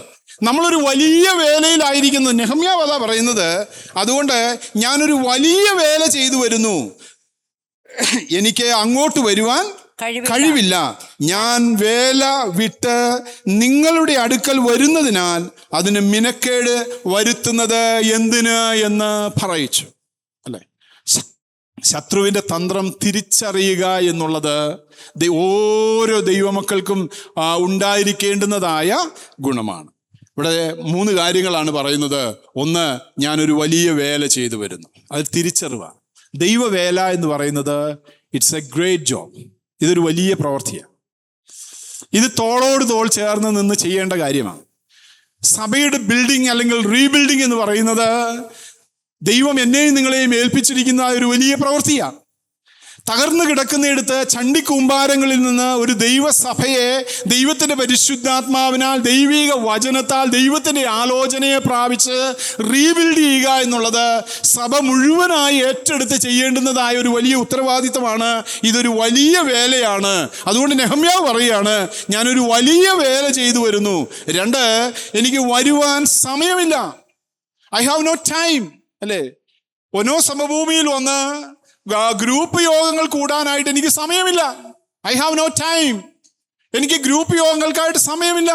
നമ്മളൊരു വലിയ വേലയിലായിരിക്കുന്നത്. നെഹമ്യാവ് അതാ പറയുന്നത്. അതുകൊണ്ട് ഞാനൊരു വലിയ വേല ചെയ്തു വരുന്നു, എനിക്ക് അങ്ങോട്ട് വരുവാൻ കഴിവില്ല. ഞാൻ വേല വിട്ട് നിങ്ങളുടെ അടുക്കൽ വരുന്നതിനാൽ അതിന് മിനക്കേട് വരുത്തുന്നത് എന്തിന് എന്ന് പറയിച്ചു, അല്ലേ? ശത്രുവിൻ്റെ തന്ത്രം തിരിച്ചറിയുക എന്നുള്ളത് ഓരോ ദൈവമക്കൾക്കും ഉണ്ടായിരിക്കേണ്ടുന്നതായ ഗുണമാണ്. ഇവിടെ 3 കാര്യങ്ങളാണ് പറയുന്നത്. ഒന്ന്, ഞാനൊരു വലിയ വേല ചെയ്തു വരുന്നു, അത് തിരിച്ചറിവാണ്. ദൈവവേല എന്ന് പറയുന്നത് ഇറ്റ്സ് എ ഗ്രേറ്റ് ജോബ്. ഇതൊരു വലിയ പ്രവൃത്തിയാണ്. ഇത് തോളോട് തോൾ ചേർന്ന് നിന്ന് ചെയ്യേണ്ട കാര്യമാണ്. സഭയുടെ ബിൽഡിംഗ് അല്ലെങ്കിൽ റീബിൽഡിംഗ് എന്ന് പറയുന്നത് ദൈവം എന്നെയും നിങ്ങളെയും ഏൽപ്പിച്ചിരിക്കുന്ന ഒരു വലിയ പ്രവൃത്തിയാണ്. തകർന്നു കിടക്കുന്നിടത്ത് ചണ്ടിക്കൂമ്പാരങ്ങളിൽ നിന്ന് ഒരു ദൈവസഭയെ ദൈവത്തിൻ്റെ പരിശുദ്ധാത്മാവിനാൽ, ദൈവിക വചനത്താൽ, ദൈവത്തിൻ്റെ ആലോചനയെ പ്രാപിച്ച് റീബിൽഡ് ചെയ്യുക എന്നുള്ളത് സഭ മുഴുവനായി ഏറ്റെടുത്ത് ചെയ്യേണ്ടുന്നതായ ഒരു വലിയ ഉത്തരവാദിത്തമാണ്. ഇതൊരു വലിയ വേലയാണ്. അതുകൊണ്ട് നെഹമ്യാവ് പറയുകയാണ്, ഞാനൊരു വലിയ വേല ചെയ്തു വരുന്നു. 2, എനിക്ക് വരുവാൻ സമയമില്ല. ഐ ഹാവ് നോ ടൈം, അല്ലേ? ഒനോ സമഭൂമിയിൽ വന്ന് ഗ്രൂപ്പ് യോഗങ്ങൾ കൂടാനായിട്ട് എനിക്ക് സമയമില്ല. I have no time. എനിക്ക് ഗ്രൂപ്പ് യോഗങ്ങൾക്കായിട്ട് സമയമില്ല.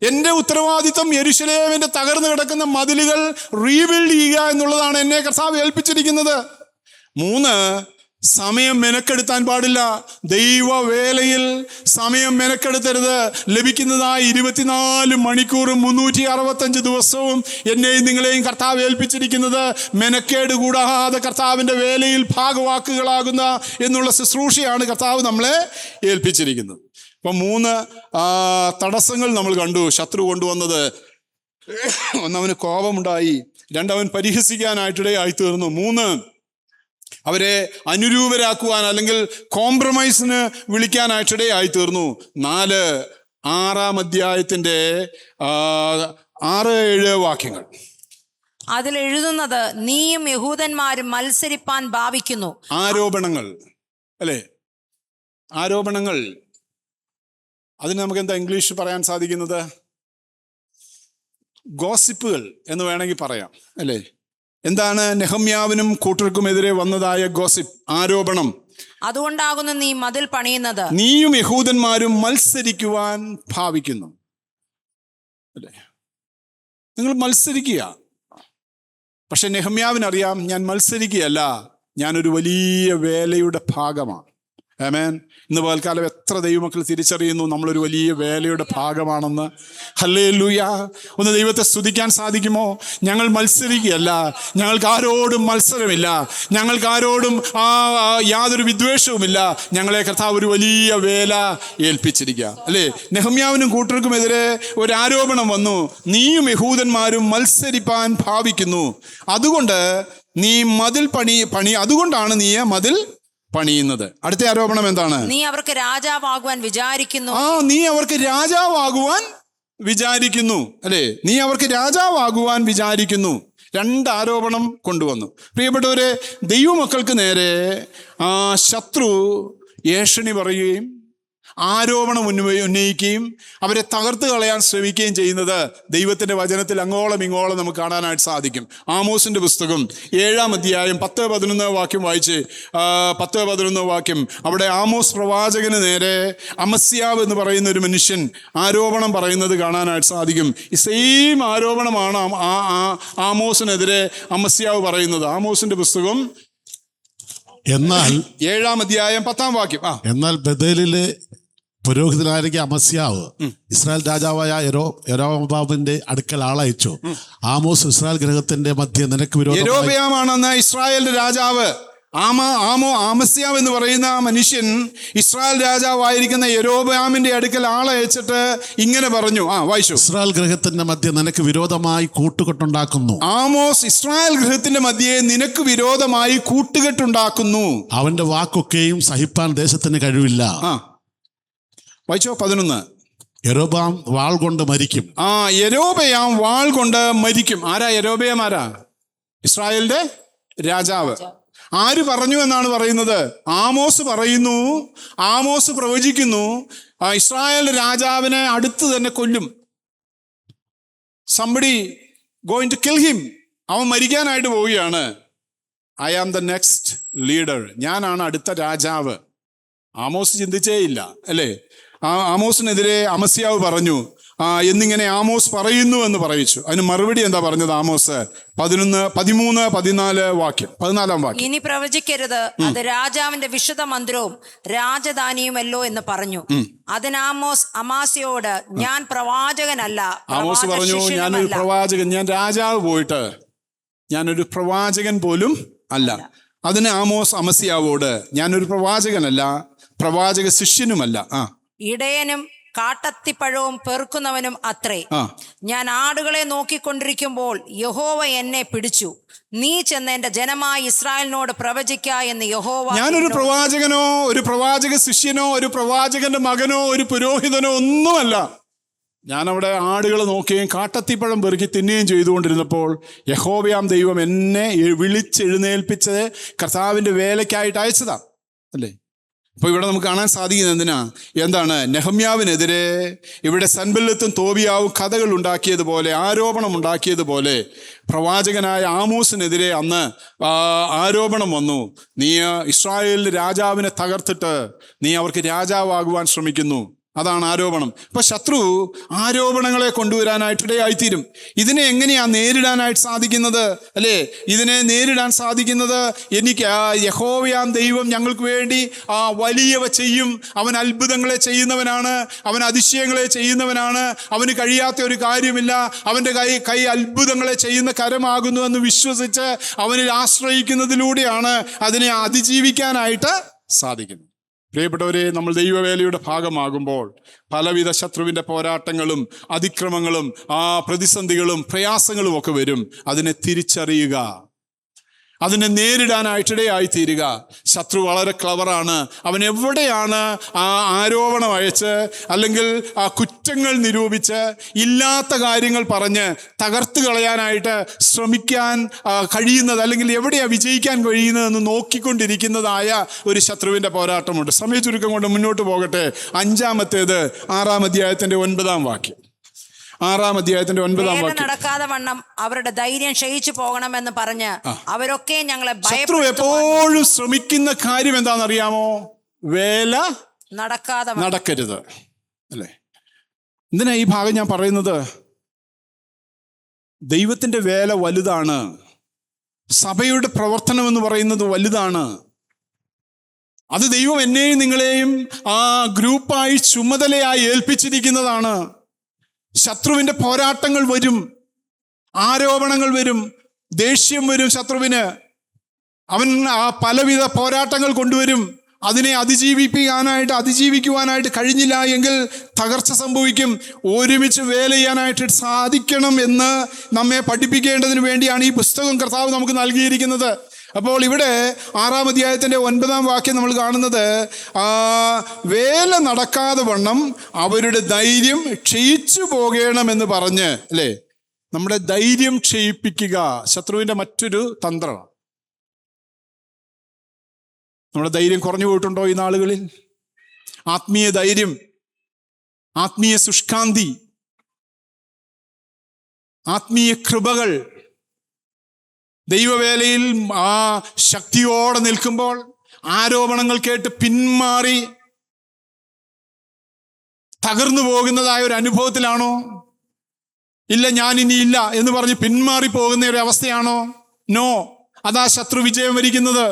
എൻ്റെ ഉത്തരവാദിത്തം യെരൂശലേമിൻ്റെ തകർന്നു കിടക്കുന്ന മതിലുകൾ റീബിൽഡ് ചെയ്യുക എന്നുള്ളതാണ് എന്നെ കർത്താവ് ഏൽപ്പിച്ചിരിക്കുന്നത്. 3, സമയം മെനക്കെടുത്താൻ പാടില്ല. ദൈവവേലയിൽ സമയം മെനക്കെടുത്തരുത്. ലഭിക്കുന്നതായി 24 മണിക്കൂറും 365 ദിവസവും എന്നെയും നിങ്ങളെയും കർത്താവ് ഏൽപ്പിച്ചിരിക്കുന്നത് മെനക്കേട് കൂടാതെ കർത്താവിൻ്റെ വേലയിൽ ഭാഗവാക്കുകളാകുന്ന എന്നുള്ള ശുശ്രൂഷയാണ് കർത്താവ് നമ്മളെ ഏൽപ്പിച്ചിരിക്കുന്നത്. അപ്പം 3 തടസ്സങ്ങൾ നമ്മൾ കണ്ടു. ശത്രു കൊണ്ടുവന്നത്, 1, അവന് കോപമുണ്ടായി. 2, അവൻ പരിഹസിക്കാനായിട്ടിടയായി തീർന്നു. 3, അവരെ അനുരൂപരാക്കുവാൻ അല്ലെങ്കിൽ കോംപ്രമൈസിന് വിളിക്കാനായിട്ടിടയായി തീർന്നു. 4, 6-ാം അധ്യായത്തിന്റെ 6-7 വാക്യങ്ങൾ. അതിൽ എഴുതുന്നത്, നീയും യഹൂദന്മാരും മത്സരിപ്പാൻ ഭാവിക്കുന്നു. ആരോപണങ്ങൾ അല്ലേ? ആരോപണങ്ങൾ. അതിന് നമുക്ക് എന്താ ഇംഗ്ലീഷ് പറയാൻ സാധിക്കുന്നത്? ഗോസിപ്പുകൾ എന്ന് വേണമെങ്കിൽ പറയാം അല്ലേ? എന്താണ് നെഹമ്യാവിനും കൂട്ടർക്കുമെതിരെ വന്നതായ ഗോസിപ്പ്, ആരോപണം? അതുകൊണ്ടാകുന്നു നീ മതിൽ പണിയുന്നത്. നീയും യഹൂദന്മാരും മത്സരിക്കുവാൻ ഭാവിക്കുന്നു അല്ലേ? നിങ്ങൾ മത്സരിക്കുക. പക്ഷെ നെഹമ്യാവിനറിയാം, ഞാൻ മത്സരിക്കുകയല്ല, ഞാനൊരു വലിയ വേലയുടെ ഭാഗമാണ്. ആമേൻ. ഇന്ന് പകൽക്കാലം എത്ര ദൈവമക്കൾ തിരിച്ചറിയുന്നു നമ്മളൊരു വലിയ വേലയുടെ ഭാഗമാണെന്ന്? ഹല്ലേലൂയ. ഒന്ന് ദൈവത്തെ സ്തുതിക്കാൻ സാധിക്കുമോ? ഞങ്ങൾ മത്സരിക്കുകയല്ല, ഞങ്ങൾക്ക് ആരോടും മത്സരമില്ല, ഞങ്ങൾക്ക് ആരോടും യാതൊരു വിദ്വേഷവുമില്ല. ഞങ്ങളെ കർത്താവ് ഒരു വലിയ വേല ഏൽപ്പിച്ചിരിക്കുക അല്ലേ? നെഹമ്യാവിനും കൂട്ടർക്കുമെതിരെ ഒരു ആരോപണം വന്നു, നീയും യഹൂദന്മാരും മത്സരിപ്പാൻ ഭാവിക്കുന്നു, അതുകൊണ്ട് നീ മതിൽ പണി അതുകൊണ്ടാണ് നീ മതിൽ പണിയുന്നത്. അടുത്ത ആരോപണം എന്താണ്? നീ അവർക്ക് രാജാവാകുവാൻ വിചാരിക്കുന്നു. നീ അവർക്ക് രാജാവാകുവാൻ വിചാരിക്കുന്നു അല്ലേ? നീ അവർക്ക് രാജാവാകുവാൻ വിചാരിക്കുന്നു. 2 ആരോപണം കൊണ്ടുവന്നു. പ്രിയപ്പെട്ടവരെ, ദൈവമക്കൾക്ക് നേരെ ശത്രു ഏഷണി പറയുകയും ആരോപണം ഉന്നയിക്കുകയും അവരെ തകർത്ത് കളയാൻ ശ്രമിക്കുകയും ചെയ്യുന്നത് ദൈവത്തിൻ്റെ വചനത്തിൽ അങ്ങോളം ഇങ്ങോളം നമുക്ക് കാണാനായിട്ട് സാധിക്കും. ആമോസിൻ്റെ പുസ്തകം 7-ാം അധ്യായം 10-11 വാക്യം വായിച്ച് 10-11 വാക്യം. അവിടെ ആമോസ് പ്രവാചകന് നേരെ അമസ്യാവ് എന്ന് പറയുന്ന ഒരു മനുഷ്യൻ ആരോപണം പറയുന്നത് കാണാനായിട്ട് സാധിക്കും. ഈ സെയിം ആരോപണമാണ് ആമോസിനെതിരെ അമസ്യാവ് പറയുന്നത്. ആമോസിൻ്റെ പുസ്തകം എന്നാൽ 7-ാം അധ്യായം 10-ാം വാക്യം. എന്നാൽ ബഥേലിലെ പുരോഹിതനായിരിക്കും അമസ്യാവ് ഇസ്രായേൽ രാജാവായ യൊരോബാമിന്റെ അടുക്കൽ ആളയച്ചു. ആമോസ് ഇസ്രായേൽ ഗൃഹത്തിന്റെ മധ്യ നിനക്ക് വിരോധമായി. യൊരോബെയാമാണെന്ന് ഇസ്രായേലിന്റെ രാജാവ്. ആമസ്യാവ് എന്ന് പറയുന്ന മനുഷ്യൻ ഇസ്രായേൽ രാജാവായിരിക്കുന്ന യൊരോബെയാമിന്റെ അടുക്കൽ ആളയച്ചിട്ട് ഇങ്ങനെ പറഞ്ഞു. വായിച്ചു. ഇസ്രായേൽ ഗൃഹത്തിന്റെ മധ്യ നിനക്ക് വിരോധമായി കൂട്ടുകെട്ടുണ്ടാക്കുന്നു. ആമോസ് ഇസ്രായേൽ ഗൃഹത്തിന്റെ മധ്യേ നിനക്ക് വിരോധമായി കൂട്ടുകെട്ടുണ്ടാക്കുന്നു. അവന്റെ വാക്കൊക്കെയും സഹിപ്പാൻ ദേശത്തിന് കഴിവില്ല. വായിച്ചോ 11. യൊരോബാം വാൾ കൊണ്ട് മരിക്കും. യൊരോബെയാം വാൾ കൊണ്ട് മരിക്കും. ആരാ യൊരോബെയാം? ആരാ? ഇസ്രായേലിന്റെ രാജാവ്. ആര് പറഞ്ഞു എന്നാണ് പറയുന്നത്? ആമോസ് പറയുന്നു. ആമോസ് പ്രവചിക്കുന്നു, ഇസ്രായേൽ രാജാവിനെ അടുത്ത് തന്നെ കൊല്ലും. somebody going to kill him. അവൻ മരിക്കാനായിട്ട് പോവുകയാണ്. I am the next leader. ഞാനാണ് അടുത്ത രാജാവ്. ആമോസ് ചിന്തിച്ചേ ഇല്ല അല്ലേ? ആമോസിനെതിരെ അമസ്യാവ് പറഞ്ഞു എന്നിങ്ങനെ ആമോസ് പറയുന്നു എന്ന് പറയിച്ചു. അതിന് മറുപടി എന്താ പറഞ്ഞത്? ആമോസ് 11, 13, 14 വാക്യം. 14-ാം വാക്യം. ഇനി പ്രവചിക്കരുത്, അത് രാജാവിന്റെ വിശുദ്ധ മന്ദിരവും രാജധാനിയുമല്ലോ എന്ന് പറഞ്ഞു. അതിന് ആമോസ് അമാസ്യയോട്, ഞാൻ പ്രവാചകനല്ല. ആമോസ് പറഞ്ഞു, ഞാനൊരു പ്രവാചകൻ, ഞാൻ രാജാവ് പോയിട്ട് ഞാനൊരു പ്രവാചകൻ പോലും അല്ല. അതിന് ആമോസ് അമസ്യാവോട്, ഞാനൊരു പ്രവാചകനല്ല, പ്രവാചക ശിഷ്യനുമല്ല, ഇടയനും കാട്ടത്തിപ്പഴവും പെറുക്കുന്നവനും അത്രേ. ഞാൻ ആടുകളെ നോക്കിക്കൊണ്ടിരിക്കുമ്പോൾ യഹോവ എന്നെ പിടിച്ചു. നീ ചെന്ന് എന്റെ ജനമായ ഇസ്രായേലിനോട് പ്രവചിക്ക എന്ന് യഹോവ. ഞാനൊരു പ്രവാചകനോ ഒരു പ്രവാചക ശിഷ്യനോ ഒരു പ്രവാചകന്റെ മകനോ ഒരു പുരോഹിതനോ ഒന്നുമല്ല. ഞാനവിടെ ആടുകൾ നോക്കുകയും കാട്ടത്തിപ്പഴം പെറുക്കി തിന്നുകയും ചെയ്തുകൊണ്ടിരുന്നപ്പോൾ യഹോവയാം ദൈവം എന്നെ വിളിച്ചെഴുന്നേൽപ്പിച്ച് കർത്താവിൻ്റെ വേലയ്ക്കായിട്ട് അയച്ചതാ അല്ലേ? അപ്പോൾ ഇവിടെ നമുക്ക് കാണാൻ സാധിക്കുന്നത് എന്താണ്? നെഹമ്യാവിനെതിരെ ഇവിടെ സൻബല്ലത്തും തോബിയാവും കഥകൾ ഉണ്ടാക്കിയതുപോലെ, ആരോപണം ഉണ്ടാക്കിയതുപോലെ പ്രവാചകനായ ആമോസിനെതിരെ അന്ന് ആരോപണം വന്നു. നീ ഇസ്രായേലിൽ രാജാവിനെ തകർത്തിട്ട് നീ അവർക്ക് രാജാവാകുവാൻ ശ്രമിക്കുന്നു. അതാണ് ആരോപണം. അപ്പൊ ശത്രു ആരോപണങ്ങളെ കൊണ്ടുവരാനായിട്ടിടയായിത്തീരും. ഇതിനെ എങ്ങനെയാ നേരിടാനായിട്ട് സാധിക്കുന്നത് അല്ലേ? ഇതിനെ നേരിടാൻ സാധിക്കുന്നത് എനിക്ക് യഹോവയാം ദൈവം ഞങ്ങൾക്ക് വേണ്ടി വലിയവ ചെയ്യും. അവൻ അത്ഭുതങ്ങളെ ചെയ്യുന്നവനാണ്, അവൻ അതിശയങ്ങളെ ചെയ്യുന്നവനാണ്, അവന് കഴിയാത്ത ഒരു കാര്യമില്ല, അവൻ്റെ കൈ അത്ഭുതങ്ങളെ ചെയ്യുന്ന കരമാകുന്നു എന്ന് വിശ്വസിച്ച് അവനിൽ ആശ്രയിക്കുന്നതിലൂടെയാണ് അതിനെ അതിജീവിക്കാനായിട്ട് സാധിക്കുന്നത്. പ്രിയപ്പെട്ടവരെ, നമ്മൾ ദൈവവേലയുടെ ഭാഗമാകുമ്പോൾ പലവിധ ശത്രുവിൻ്റെ പോരാട്ടങ്ങളും അതിക്രമങ്ങളും പ്രതിസന്ധികളും പ്രയാസങ്ങളും ഒക്കെ വരും. അതിനെ തിരിച്ചറിയുക, അതിനെ നേരിടാനായിട്ടിടയായി തീരുക. ശത്രു വളരെ ക്ലവറാണ്. അവൻ എവിടെയാണ് ആ ആരോപണം അയച്ച് അല്ലെങ്കിൽ ആ കുറ്റങ്ങൾ നിരൂപിച്ച് ഇല്ലാത്ത കാര്യങ്ങൾ പറഞ്ഞ് തകർത്ത് കളയാനായിട്ട് ശ്രമിക്കാൻ കഴിയുന്നത്, അല്ലെങ്കിൽ എവിടെയാണ് വിജയിക്കാൻ കഴിയുന്നതെന്ന് നോക്കിക്കൊണ്ടിരിക്കുന്നതായ ഒരു ശത്രുവിൻ്റെ പോരാട്ടമുണ്ട്. സമയ ചുരുക്കം കൊണ്ട് മുന്നോട്ട് പോകട്ടെ. 5-ാമത്തേത് 6-ാം അധ്യായത്തിൻ്റെ 9-ാം വാക്യം. 6-ാം അധ്യായത്തിന്റെ 9-ാം വാക്യം. നടക്കാതെ വണ്ണം അവരുടെ ധൈര്യം ക്ഷയിച്ചു പോകണമെന്ന് പറഞ്ഞ് അവരൊക്കെ ഞങ്ങളെ ശത്രു എപ്പോഴും ശ്രമിക്കുന്ന കാര്യം എന്താണെന്നറിയാമോ? വേല നടക്കരുത്, അല്ലേ? എന്തിനാ ഈ ഭാഗം ഞാൻ പറയുന്നത്? ദൈവത്തിന്റെ വേല വലുതാണ്. സഭയുടെ പ്രവർത്തനം എന്ന് പറയുന്നത് വലുതാണ്. അത് ദൈവം എന്നെയും നിങ്ങളെയും ആ ഗ്രൂപ്പായി ചുമതലയായി ഏൽപ്പിച്ചിരിക്കുന്നതാണ്. ശത്രുവിന്റെ പോരാട്ടങ്ങൾ വരും, ആരോപണങ്ങൾ വരും, ദേഷ്യം വരും ശത്രുവിന്. അവൻ ആ പലവിധ പോരാട്ടങ്ങൾ കൊണ്ടുവരും. അതിനെ അതിജീവിക്കുവാനായിട്ട് കഴിഞ്ഞില്ല എങ്കിൽ തകർച്ച സംഭവിക്കും. ഒരുമിച്ച് വേല ചെയ്യാനായിട്ട് സാധിക്കണം എന്ന് നമ്മെ പഠിപ്പിക്കേണ്ടതിന് വേണ്ടിയാണ് ഈ പുസ്തകം കർത്താവ് നമുക്ക് നൽകിയിരിക്കുന്നത്. അപ്പോൾ ഇവിടെ 6-ാം അധ്യായത്തിൻ്റെ 9-ാം വാക്യം നമ്മൾ കാണുന്നത്, വേല നടക്കാതെ വണ്ണം അവരുടെ ധൈര്യം ക്ഷയിച്ചു പോകണമെന്ന് പറഞ്ഞ്, അല്ലേ? നമ്മുടെ ധൈര്യം ക്ഷയിപ്പിക്കുക ശത്രുവിൻ്റെ മറ്റൊരു തന്ത്രമാണ്. നമ്മുടെ ധൈര്യം കുറഞ്ഞു പോയിട്ടുണ്ടോ ഈ നാളുകളിൽ? ആത്മീയ ധൈര്യം, ആത്മീയ ശുഷ്കാന്തി, ആത്മീയ കൃപകൾ ദൈവവേലയിൽ ആ ശക്തിയോടെ നിൽക്കുമ്പോൾ ആരോപണങ്ങൾ കേട്ട് പിന്മാറി തകർന്നു പോകുന്നതായ ഒരു അനുഭവത്തിലാണോ? ഇല്ല, ഞാൻ ഇനിയില്ല എന്ന് പറഞ്ഞ് പിന്മാറി പോകുന്ന ഒരു അവസ്ഥയാണോ? നോ. അതാ ശത്രു വിജയം വരിക്കുന്നത്.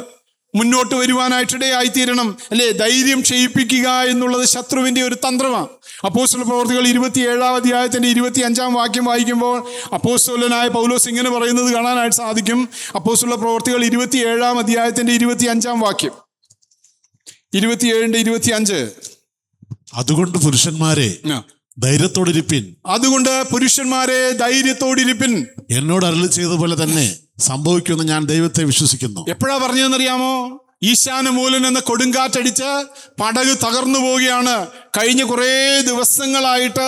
മുന്നോട്ട് വരുവാനായിട്ടിടയായിത്തീരണം, അല്ലേ? ധൈര്യം ക്ഷയിപ്പിക്കുക എന്നുള്ളത് ശത്രുവിൻ്റെ ഒരു തന്ത്രമാണ്. അപ്പോസ്തല പ്രവർത്തികൾ 27-ാം അധ്യായത്തിൻ്റെ 25-ാം വാക്യം വായിക്കുമ്പോൾ അപ്പോസ്തലനായ പൗലോസ് ഇങ്ങനെ പറയുന്നത് കാണാനായിട്ട് സാധിക്കും. അപ്പോസ്തല പ്രവർത്തികൾ 27-ാം അധ്യായത്തിൻ്റെ 25-ാം വാക്യം, 27-25. അതുകൊണ്ട് പുരുഷന്മാരെ ധൈര്യത്തോടിരിപ്പിൻ. അതുകൊണ്ട് പുരുഷന്മാരെ ധൈര്യത്തോടിരിപ്പിൻ. എന്നോട് അരുളി ചെയ്തതുപോലെ തന്നെ സംഭവിക്കുമെന്ന് ഞാൻ ദൈവത്തെ വിശ്വസിക്കുന്നു. എപ്പോഴാ പറഞ്ഞതെന്നറിയാമോ? ഈശാനമൂലൻ എന്ന കൊടുങ്കാറ്റടിച്ച് പടക് തകർന്നു പോവുകയാണ്. കഴിഞ്ഞ കുറേ ദിവസങ്ങളായിട്ട്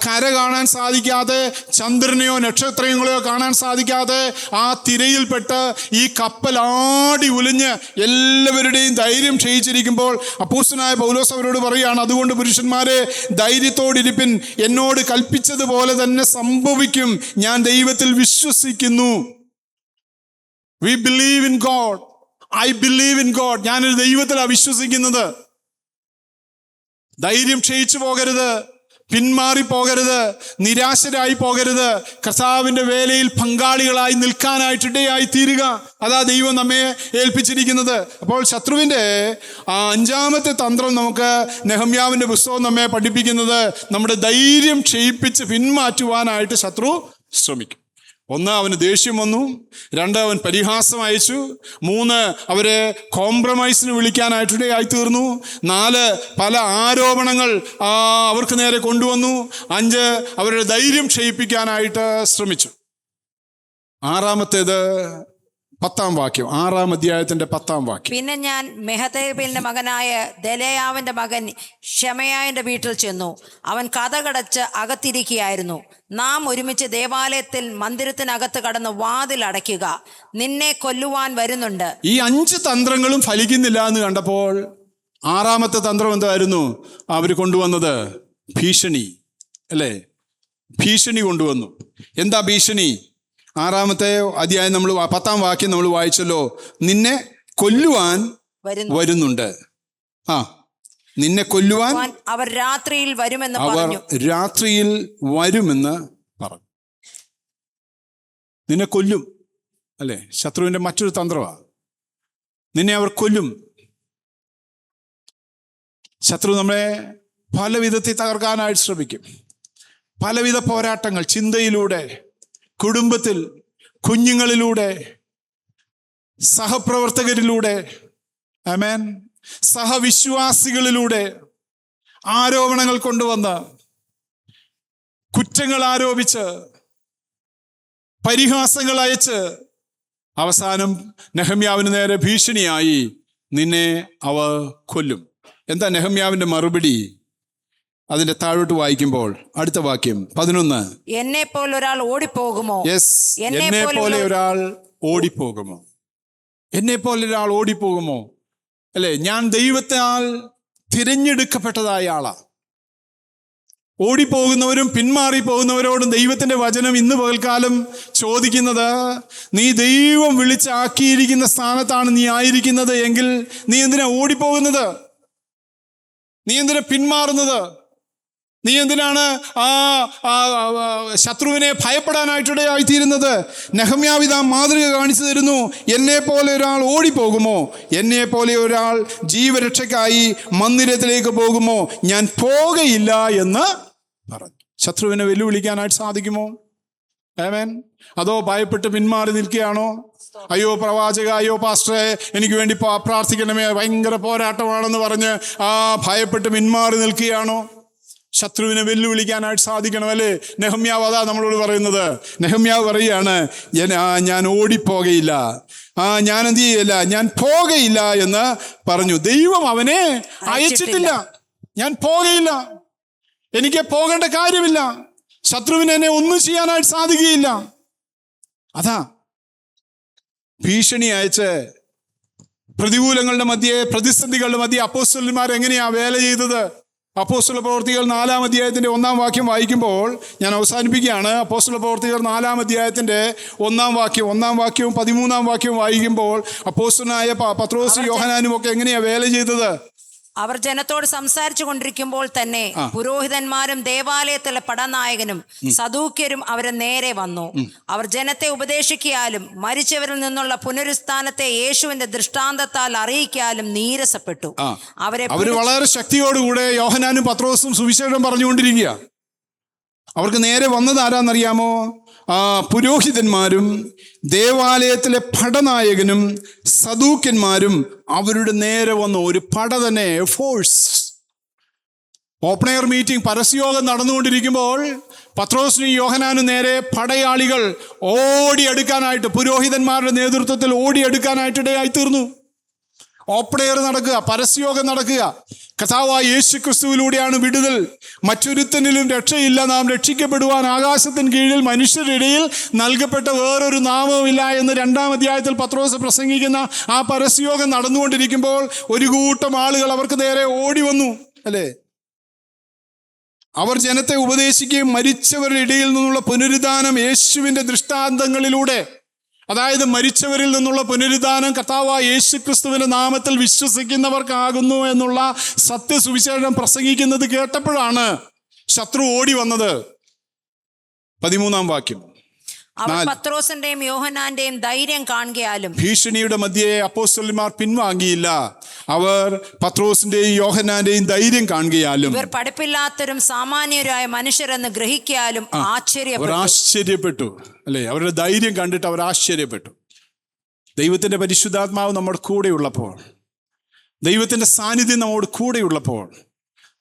കര കാണാൻ സാധിക്കാതെ, ചന്ദ്രനെയോ നക്ഷത്രങ്ങളെയോ കാണാൻ സാധിക്കാതെ ആ തിരയിൽപ്പെട്ട് ഈ കപ്പൽ ആടി ഉലഞ്ഞ് എല്ലാവരുടെയും ധൈര്യം ക്ഷയിച്ചിരിക്കുമ്പോൾ അപ്പോസ്തലനായ പൗലോസ് അവരോട് പറയുകയാണ്, അതുകൊണ്ട് പുരുഷന്മാരെ ധൈര്യത്തോടിരിപ്പിൻ, എന്നോട് കൽപ്പിച്ചതുപോലെ തന്നെ സംഭവിക്കും, ഞാൻ ദൈവത്തിൽ വിശ്വസിക്കുന്നു. We believe in God. I believe in God. ഞാനൊരു ദൈവത്തിലാണ് വിശ്വസിക്കുന്നത്. ധൈര്യം ക്ഷയിച്ചു പോകരുത്, പിന്മാറി പോകരുത്, നിരാശരായി പോകരുത്. കർത്താവിൻ്റെ വേലയിൽ പങ്കാളികളായി നിൽക്കാനായിട്ടിടയായി തീരുക. അതാ ദൈവം നമ്മെ ഏൽപ്പിച്ചിരിക്കുന്നത്. അപ്പോൾ ശത്രുവിൻ്റെ 5-ാമത്തെ തന്ത്രം നമുക്ക് നെഹമ്യാവിൻ്റെ പുസ്തകം നമ്മെ പഠിപ്പിക്കുന്നത്, നമ്മുടെ ധൈര്യം ക്ഷയിപ്പിച്ച് പിന്മാറ്റുവാനായിട്ട് ശത്രു ശ്രമിക്കും. 1, അവന് ദേഷ്യം വന്നു. 2, അവൻ പരിഹാസം അയച്ചു. 3, അവരെ കോംപ്രമൈസിന് വിളിക്കാനായിട്ടിടയായി തീർന്നു. 4, പല ആരോപണങ്ങൾ അവർക്ക് നേരെ കൊണ്ടുവന്നു. 5, അവരുടെ ധൈര്യം ക്ഷയിപ്പിക്കാനായിട്ട് ശ്രമിച്ചു. 6-ാമത്തേത് 10-ാം വാക്യം, 6-ാം അധ്യായത്തിന്റെ 10-ാം വാക്യം. പിന്നെ ഞാൻ മെഹതേബിലിന്റെ മകനായ ദെലയാവിന്റെ മകൻ ശമയാവിന്റെ വീട്ടിൽ ചെന്നു. അവൻ കതകടച്ച് അകത്തിരിക്കുകയായിരുന്നു. നാം ഒരുമിച്ച് ദേവാലയത്തിൽ മന്ദിരത്തിനകത്ത് കടന്ന് വാതിൽ അടയ്ക്കുക, നിന്നെ കൊല്ലുവാൻ വരുന്നുണ്ട്. ഈ 5 തന്ത്രങ്ങളും ഫലിക്കുന്നില്ല എന്ന് കണ്ടപ്പോൾ 6-ാമത്തെ തന്ത്രം എന്തായിരുന്നു അവർ കൊണ്ടുവന്നത്? ഭീഷണി, അല്ലേ? ഭീഷണി കൊണ്ടുവന്നു. എന്താ ഭീഷണി? 6-ാമത്തെ അധ്യായം നമ്മൾ 10-ാം വാക്യം നമ്മൾ വായിച്ചല്ലോ, നിന്നെ കൊല്ലുവാൻ വരുന്നുണ്ട്. നിന്നെ കൊല്ലുവാൻ അവർ രാത്രിയിൽ വരുമെന്ന് പറഞ്ഞു. നിന്നെ കൊല്ലും, അല്ലേ? ശത്രുവിന്റെ മറ്റൊരു തന്ത്രമാണ്. നിന്നെ അവർ കൊല്ലും. ശത്രു നമ്മളെ പല വിധത്തിൽ തകർക്കാനായിട്ട് ശ്രമിക്കും. പലവിധ പോരാട്ടങ്ങൾ ചിന്തയിലൂടെ, കുടുംബത്തിൽ, കുഞ്ഞുങ്ങളിലൂടെ, സഹപ്രവർത്തകരിലൂടെ, ആമേൻ, സഹവിശ്വാസികളിലൂടെ ആരോപണങ്ങൾ കൊണ്ടുവന്ന്, കുറ്റങ്ങൾ ആരോപിച്ച്, പരിഹാസങ്ങൾ അയച്ച്, അവസാനം നെഹമ്യാവിന് നേരെ ഭീഷണിയായി, നിന്നെ അവർ കൊല്ലും. എന്താ നെഹമ്യാവിന്റെ മറുപടി? അതിന്റെ താഴോട്ട് വായിക്കുമ്പോൾ അടുത്ത വാക്യം 11. എന്നെ പോലെ ഒരാൾ ഓടിപ്പോകുമോ? യെസ്, എന്നെ പോലെ ഒരാൾ ഓടിപ്പോകുമോ? എന്നെ പോലെ ഒരാൾ ഓടിപ്പോകുമോ? അല്ലെ, ഞാൻ ദൈവത്താൽ തിരഞ്ഞെടുക്കപ്പെട്ടതായ ആളാ. ഓടിപ്പോകുന്നവരും പിന്മാറി പോകുന്നവരോടും ദൈവത്തിന്റെ വചനം ഇന്ന് പകൽക്കാലം ചോദിക്കുന്നത്, നീ ദൈവം വിളിച്ചാക്കിയിരിക്കുന്ന സ്ഥാനത്താണ് നീ ആയിരിക്കുന്നത് എങ്കിൽ നീ എന്തിനാ ഓടിപ്പോകുന്നത്? നീ എന്തിനാ പിന്മാറുന്നത്? നീ എന്തിനാണ് ശത്രുവിനെ ഭയപ്പെടാനായിട്ടിടയായിത്തീരുന്നത്? നെഹമ്യാവ് ഇതാ മാതൃക കാണിച്ചു തരുന്നു. എന്നെ പോലെ ഒരാൾ ഓടിപ്പോകുമോ? എന്നെ പോലെ ഒരാൾ ജീവരക്ഷയ്ക്കായി മന്ദിരത്തിലേക്ക് പോകുമോ? ഞാൻ പോകയില്ല എന്ന് പറഞ്ഞു. ശത്രുവിനെ വെല്ലുവിളിക്കാനായിട്ട് സാധിക്കുമോ? ആമേൻ. അതോ ഭയപ്പെട്ട് പിന്മാറി നിൽക്കുകയാണോ? അയ്യോ പ്രവാചക, അയ്യോ പാസ്റ്ററെ, എനിക്ക് വേണ്ടി പ്രാർത്ഥിക്കണമേ, ഭയങ്കര പോരാട്ടമാണെന്ന് പറഞ്ഞ് ഭയപ്പെട്ട് പിന്മാറി നിൽക്കുകയാണോ? ശത്രുവിനെ വെല്ലുവിളിക്കാനായിട്ട് സാധിക്കണം, അല്ലേ? നെഹമ്യാവ് അതാ നമ്മളോട് പറയുന്നത്. നെഹമ്യാവ് പറയുകയാണ്, ഞാൻ ഓടിപ്പോകയില്ല, ഞാൻ എന്ത് ചെയ്യില്ല, ഞാൻ പോകയില്ല എന്ന് പറഞ്ഞു. ദൈവം അവനെ അയച്ചിട്ടില്ല. ഞാൻ പോകയില്ല, എനിക്ക് പോകേണ്ട കാര്യമില്ല, ശത്രുവിന് എന്നെ ഒന്നും ചെയ്യാനായിട്ട് സാധിക്കുകയില്ല. അതാ ഭീഷണി അയച്ച് പ്രതികൂലങ്ങളുടെ മധ്യേ, പ്രതിസന്ധികളുടെ മധ്യേ അപ്പോസ്തലന്മാർ എങ്ങനെയാ വേല ചെയ്തത്? അപ്പോസ്തല പ്രവൃത്തികൾ 4-ാം അധ്യായത്തിന്റെ 1-ാം വാക്യം വായിക്കുമ്പോൾ, ഞാൻ അവസാനിപ്പിക്കുകയാണ്. അപ്പോസ്തല പ്രവൃത്തികൾ 4-ാം അധ്യായത്തിന്റെ 1-ാം വാക്യവും 13-ാം വാക്യവും വായിക്കുമ്പോൾ അപ്പോസ്തലനായ പത്രോസും യോഹന്നാനും ഒക്കെ എങ്ങനെയാ വേല ചെയ്തത്? അവർ ജനത്തോട് സംസാരിച്ചു കൊണ്ടിരിക്കുമ്പോൾ തന്നെ പുരോഹിതന്മാരും ദേവാലയത്തിലെ പടനായകനും സദൂക്യരും അവരെ നേരെ വന്നു. അവർ ജനത്തെ ഉപദേശിക്കാലും മരിച്ചവരിൽ നിന്നുള്ള പുനരുത്ഥാനത്തെ യേശുവിന്റെ ദൃഷ്ടാന്തത്താൽ അറിയിക്കാലും നീരസപ്പെട്ടു. അവര് വളരെ ശക്തിയോടുകൂടെ യോഹന്നാനും പത്രോസും സുവിശേഷം പറഞ്ഞുകൊണ്ടിരിക്കുക. അവർക്ക് നേരെ വന്നത് ആരാന്നറിയാമോ? പുരോഹിതന്മാരും ദേവാലയത്തിലെ പടനായകനും സദൂക്യന്മാരും അവരുടെ നേരെ വന്നു. ഒരു പട തന്നെ, ഫോഴ്സ്. ഓപ്പൺ എയർ മീറ്റിംഗ്, പരസ്യയോഗം നടന്നുകൊണ്ടിരിക്കുമ്പോൾ പത്രോസിനും യോഹന്നാനും നേരെ പടയാളികൾ ഓടിയെടുക്കാനായിട്ട്, പുരോഹിതന്മാരുടെ നേതൃത്വത്തിൽ ഓടിയെടുക്കാനായിട്ടിടയായി തീർന്നു. ഓപ്പൺ എയർ നടക്കുക, പരസ്യയോഗം നടക്കുക. കർത്താവായ യേശു ക്രിസ്തുവിലൂടെയാണ് വിടുതൽ. മറ്റൊരുത്തനിലും രക്ഷയില്ല, നാം രക്ഷിക്കപ്പെടുവാൻ ആകാശത്തിന് കീഴിൽ മനുഷ്യരുടെ ഇടയിൽ നൽകപ്പെട്ട വേറൊരു നാമവുമില്ല എന്ന് 2-ാം അധ്യായത്തിൽ പത്രോസ് പ്രസംഗിക്കുന്ന ആ പരസ്യയോഗം നടന്നുകൊണ്ടിരിക്കുമ്പോൾ ഒരു കൂട്ടം ആളുകൾ അവർക്ക് നേരെ ഓടി വന്നു, അല്ലേ? അവർ ജനത്തെ ഉപദേശിക്കുകയും മരിച്ചവരുടെ ഇടയിൽ നിന്നുള്ള പുനരുദ്ധാനം യേശുവിൻ്റെ ദൃഷ്ടാന്തങ്ങളിലൂടെ, അതായത് മരിച്ചവരിൽ നിന്നുള്ള പുനരുദ്ധാനം കർത്താവായ യേശു ക്രിസ്തുവിന്റെ നാമത്തിൽ വിശ്വസിക്കുന്നവർക്കാകുന്നു എന്നുള്ള സത്യസുവിശേഷം പ്രസംഗിക്കുന്നത് കേട്ടപ്പോഴാണ് ശത്രു ഓടി വന്നത്. 13-ാം വാക്യം. അവർ പത്രോസിന്റെയും യോഹന്നാന്റെയും ധൈര്യം കാണുകയാലും ഭീഷണിയുടെ മധ്യേ അപ്പോസ്തലന്മാർ പിൻവാങ്ങിയില്ല. അവർ പത്രോസിന്റെയും യോഹന്നാന്റെയും ധൈര്യം കാണുകയാലും ഇവർ പഠിപ്പില്ലാത്തവരും സാമാന്യരായ മനുഷ്യരെന്ന് ഗ്രഹിക്കാലും ആശ്ചര്യപ്പെട്ടു, അല്ലെ? അവരുടെ ധൈര്യം കണ്ടിട്ട് അവർ ആശ്ചര്യപ്പെട്ടു. ദൈവത്തിന്റെ പരിശുദ്ധാത്മാവ് നമ്മുടെ കൂടെയുള്ളപ്പോൾ, ദൈവത്തിന്റെ സാന്നിധ്യം നമ്മോട് കൂടെയുള്ളപ്പോൾ,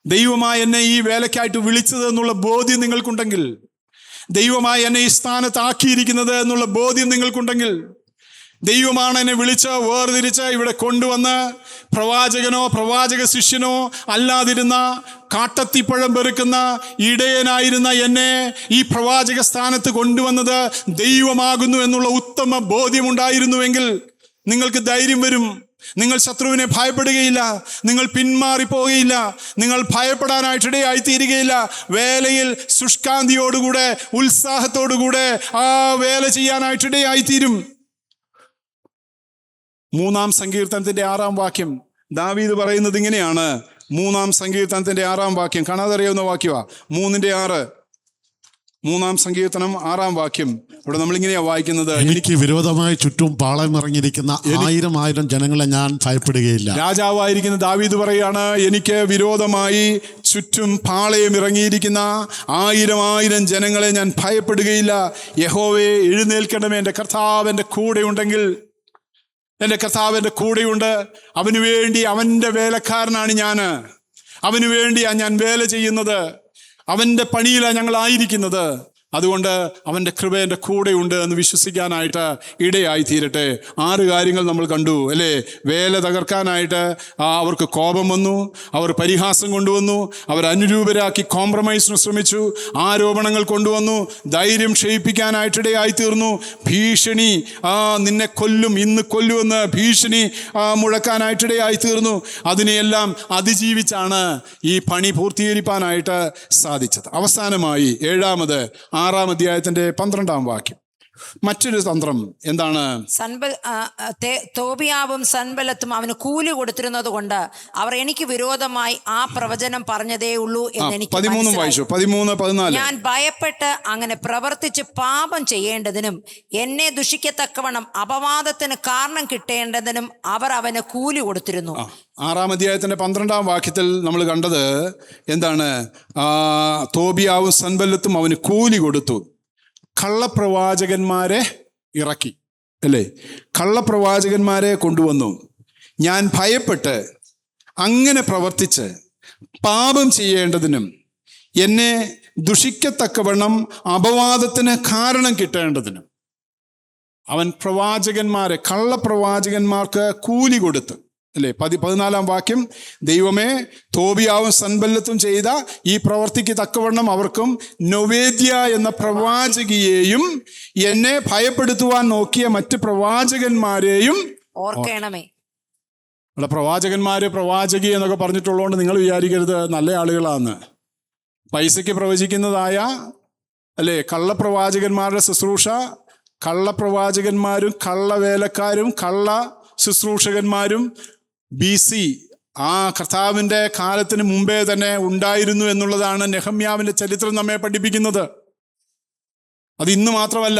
ദൈവമായി എന്നെ ഈ വേലയ്ക്കായിട്ട് വിളിച്ചത് എന്നുള്ള ബോധ്യം നിങ്ങൾക്കുണ്ടെങ്കിൽ, ദൈവമായി എന്നെ ഈ സ്ഥാനത്താക്കിയിരിക്കുന്നത് എന്നുള്ള ബോധ്യം നിങ്ങൾക്കുണ്ടെങ്കിൽ, ദൈവമാണ് എന്നെ വിളിച്ച് വേർതിരിച്ച് ഇവിടെ കൊണ്ടുവന്ന് പ്രവാചകനോ പ്രവാചക ശിഷ്യനോ അല്ലാതിരുന്ന, കാട്ടത്തിപ്പഴം പെറുക്കുന്ന ഇടയനായിരുന്ന എന്നെ ഈ പ്രവാചക സ്ഥാനത്ത് കൊണ്ടുവന്നത് ദൈവമാകുന്നു എന്നുള്ള ഉത്തമ ബോധ്യമുണ്ടായിരുന്നുവെങ്കിൽ നിങ്ങൾക്ക് ധൈര്യം വരും. നിങ്ങൾ ശത്രുവിനെ ഭയപ്പെടുകയില്ല, നിങ്ങൾ പിന്മാറിപ്പോകുകയില്ല, നിങ്ങൾ ഭയപ്പെടാനായിട്ടിടയായി തീരുകയില്ല. വേലയിൽ ശുഷ്കാന്തിയോടുകൂടെ, ഉത്സാഹത്തോടുകൂടെ ആ വേല ചെയ്യാനായിട്ടിടയായി തീരും. 3-ാം സങ്കീർത്തനത്തിന്റെ 6-ാം വാക്യം ദാവീദ് പറയുന്നത് ഇങ്ങനെയാണ്. 3-ാം സങ്കീർത്തനത്തിന്റെ 6-ാം വാക്യം കാണാതറിയാവുന്ന വാക്യമാ. 3-ന്റെ 6. 3-ാം സങ്കീർത്തനം 6-ാം വാക്യം. ഇവിടെ നമ്മളിങ്ങനെയാ വായിക്കുന്നത്, എനിക്ക് വിരോധമായി ചുറ്റും പാളയമിറങ്ങിയിരിക്കുന്ന 1000 ജനങ്ങളെ ഞാൻ ഭയപ്പെടുകയില്ല. രാജാവായിരിക്കുന്ന ദാവീദ് പറയാണ്, എനിക്ക് വിരോധമായി ചുറ്റും പാളയം ഇറങ്ങിയിരിക്കുന്ന 1000 ജനങ്ങളെ ഞാൻ ഭയപ്പെടുകയില്ല. യഹോവേ എഴുന്നേൽക്കണമേ, എൻ്റെ കർത്താവ് എൻ്റെ കൂടെ ഉണ്ടെങ്കിൽ. എൻ്റെ കർത്താവ് എൻ്റെ കൂടെയുണ്ട്. അവന് വേണ്ടി, അവൻ്റെ വേലക്കാരനാണ് ഞാൻ. അവന് വേണ്ടിയാണ് ഞാൻ വേല ചെയ്യുന്നത്. അവൻ്റെ പണിയിലാണ് ഞങ്ങളായിരിക്കുന്നത്. അതുകൊണ്ട് അവൻ്റെ കൃപ എൻ്റെ കൂടെയുണ്ട് എന്ന് വിശ്വസിക്കാനായിട്ട് ഇടയായി തീരട്ടെ. 6 കാര്യങ്ങൾ നമ്മൾ കണ്ടു അല്ലേ? വേല തകർക്കാനായിട്ട് അവർക്ക് കോപം വന്നു, അവർ പരിഹാസം കൊണ്ടുവന്നു, അവർ അനുരൂപരാക്കി കോംപ്രമൈസിന് ശ്രമിച്ചു, ആരോപണങ്ങൾ കൊണ്ടുവന്നു, ധൈര്യം ക്ഷയിപ്പിക്കാനായിട്ട് ഇടയായി തീർന്നു, ഭീഷണി നിന്നെ കൊല്ലും, ഇന്ന് കൊല്ലുമെന്ന് ഭീഷണി മുഴക്കാനായിട്ടിടയായി തീർന്നു. അതിനെയെല്ലാം അതിജീവിച്ചാണ് ഈ പണി പൂർത്തീകരിക്കാനായിട്ട് സാധിച്ചത്. അവസാനമായി 6-ാം അധ്യായത്തിൻ്റെ 12-ാം വാക്യം മറ്റൊരു തന്ത്രം എന്താണ്? തോബിയാവും സൻബല്ലത്തും അവന് കൂലി കൊടുത്തിരുന്നത് കൊണ്ട് അവർ എനിക്ക് വിരോധമായി ആ പ്രവചനം പറഞ്ഞതേ ഉള്ളൂ എന്ന് എനിക്ക് 13-14 ഞാൻ ഭയപ്പെട്ട് അങ്ങനെ പ്രവർത്തിച്ച് പാപം ചെയ്യേണ്ടതിനും എന്നെ ദുഷിക്കത്തക്കവണ്ണം അപവാദത്തിന് കാരണം കിട്ടേണ്ടതിനും അവർ അവന് കൂലി കൊടുത്തിരുന്നു. 6-ാം അധ്യായത്തിൻ്റെ 12-ാം വാക്യത്തിൽ നമ്മൾ കണ്ടത് എന്താണ്? തോബിയാവും സൻബല്ലത്തും അവന് കൂലി കൊടുത്തു, കള്ളപ്രവാചകന്മാരെ ഇറക്കി അല്ലേ? കള്ളപ്രവാചകന്മാരെ കൊണ്ടുവന്നു. ഞാൻ ഭയപ്പെട്ട് അങ്ങനെ പ്രവർത്തിച്ച് പാപം ചെയ്യേണ്ടതിനും എന്നെ ദുഷിക്കത്തക്കവണ്ണം അപവാദത്തിന് കാരണം കിട്ടേണ്ടതിനും അവൻ പ്രവാചകന്മാരെ, കള്ളപ്രവാചകന്മാർക്ക് കൂലി കൊടുത്ത് അല്ലേ? 14-ാം വാക്യം, ദൈവമേ തോബിയാവും സൻബല്ലത്തും ചെയ്ത ഈ പ്രവർത്തിക്ക് തക്കവണ്ണം അവർക്കും നൊവേദ്യ എന്ന പ്രവാചകിയെയും എന്നെ ഭയപ്പെടുത്തുവാൻ നോക്കിയ മറ്റ് പ്രവാചകന്മാരെയും ഓർക്കണമേ. ഇവിടെ പ്രവാചകി എന്നൊക്കെ പറഞ്ഞിട്ടുള്ളതുകൊണ്ട് നിങ്ങൾ വിചാരിക്കരുത് നല്ല ആളുകളാന്ന്. പൈസയ്ക്ക് പ്രവചിക്കുന്നതായ അല്ലേ കള്ളപ്രവാചകന്മാരുടെ ശുശ്രൂഷ, കള്ളപ്രവാചകന്മാരും കള്ളവേലക്കാരും കള്ള ശുശ്രൂഷകന്മാരും BC കർത്താവിൻ്റെ കാലത്തിന് മുമ്പേ തന്നെ ഉണ്ടായിരുന്നു എന്നുള്ളതാണ് നെഹമ്യാവിൻ്റെ ചരിത്രം നമ്മെ പഠിപ്പിക്കുന്നത്. അത് ഇന്ന് മാത്രമല്ല,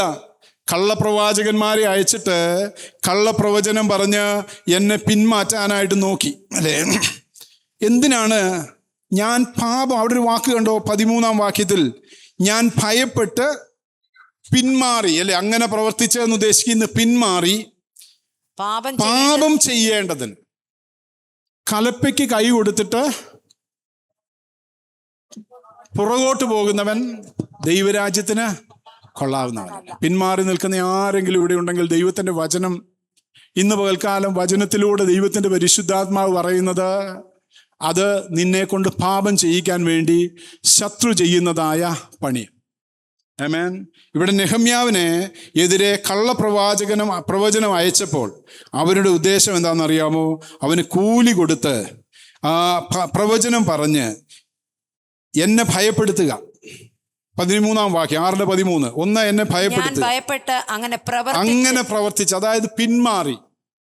കള്ളപ്രവാചകന്മാരെ അയച്ചിട്ട് കള്ളപ്രവചനം പറഞ്ഞ് എന്നെ പിന്മാറ്റാനായിട്ട് നോക്കി അല്ലേ? എന്തിനാണ്? ഞാൻ പാപം, അവിടെ ഒരു വാക്ക് കണ്ടോ 13-ാം വാക്യത്തിൽ, ഞാൻ ഭയപ്പെട്ട് പിന്മാറി അല്ലെ? അങ്ങനെ പ്രവർത്തിച്ചെന്ന് ഉദ്ദേശിക്കുന്ന പിന്മാറി പാപം ചെയ്യേണ്ടതിന്. കലപ്പയ്ക്ക് കൈ കൊടുത്തിട്ട് പുറകോട്ട് പോകുന്നവൻ ദൈവരാജ്യത്തിന് കൊള്ളാവുന്നവൻ. പിന്മാറി നിൽക്കുന്ന ആരെങ്കിലും ഇവിടെ ഉണ്ടെങ്കിൽ ദൈവത്തിൻ്റെ വചനം ഇന്ന് പകൽക്കാലം വചനത്തിലൂടെ ദൈവത്തിൻ്റെ പരിശുദ്ധാത്മാവ് പറയുന്നത് അത് നിന്നെ കൊണ്ട് പാപം ചെയ്യിക്കാൻ വേണ്ടി ശത്രു ചെയ്യുന്നതായ പണി. ആമേൻ. ഇവിടെ നെഹമ്യാവിനെ എതിരെ പ്രവചനം അയച്ചപ്പോൾ അവരുടെ ഉദ്ദേശം എന്താണെന്നറിയാമോ? അവന് കൂലി കൊടുത്ത് പ്രവചനം പറഞ്ഞ് എന്നെ ഭയപ്പെടുത്തുക. 13-ാം വാക്യം 6-13, ഒന്ന് എന്നെ ഭയപ്പെടുത്തുക, അങ്ങനെ പ്രവർത്തിച്ച്, അതായത് പിന്മാറി.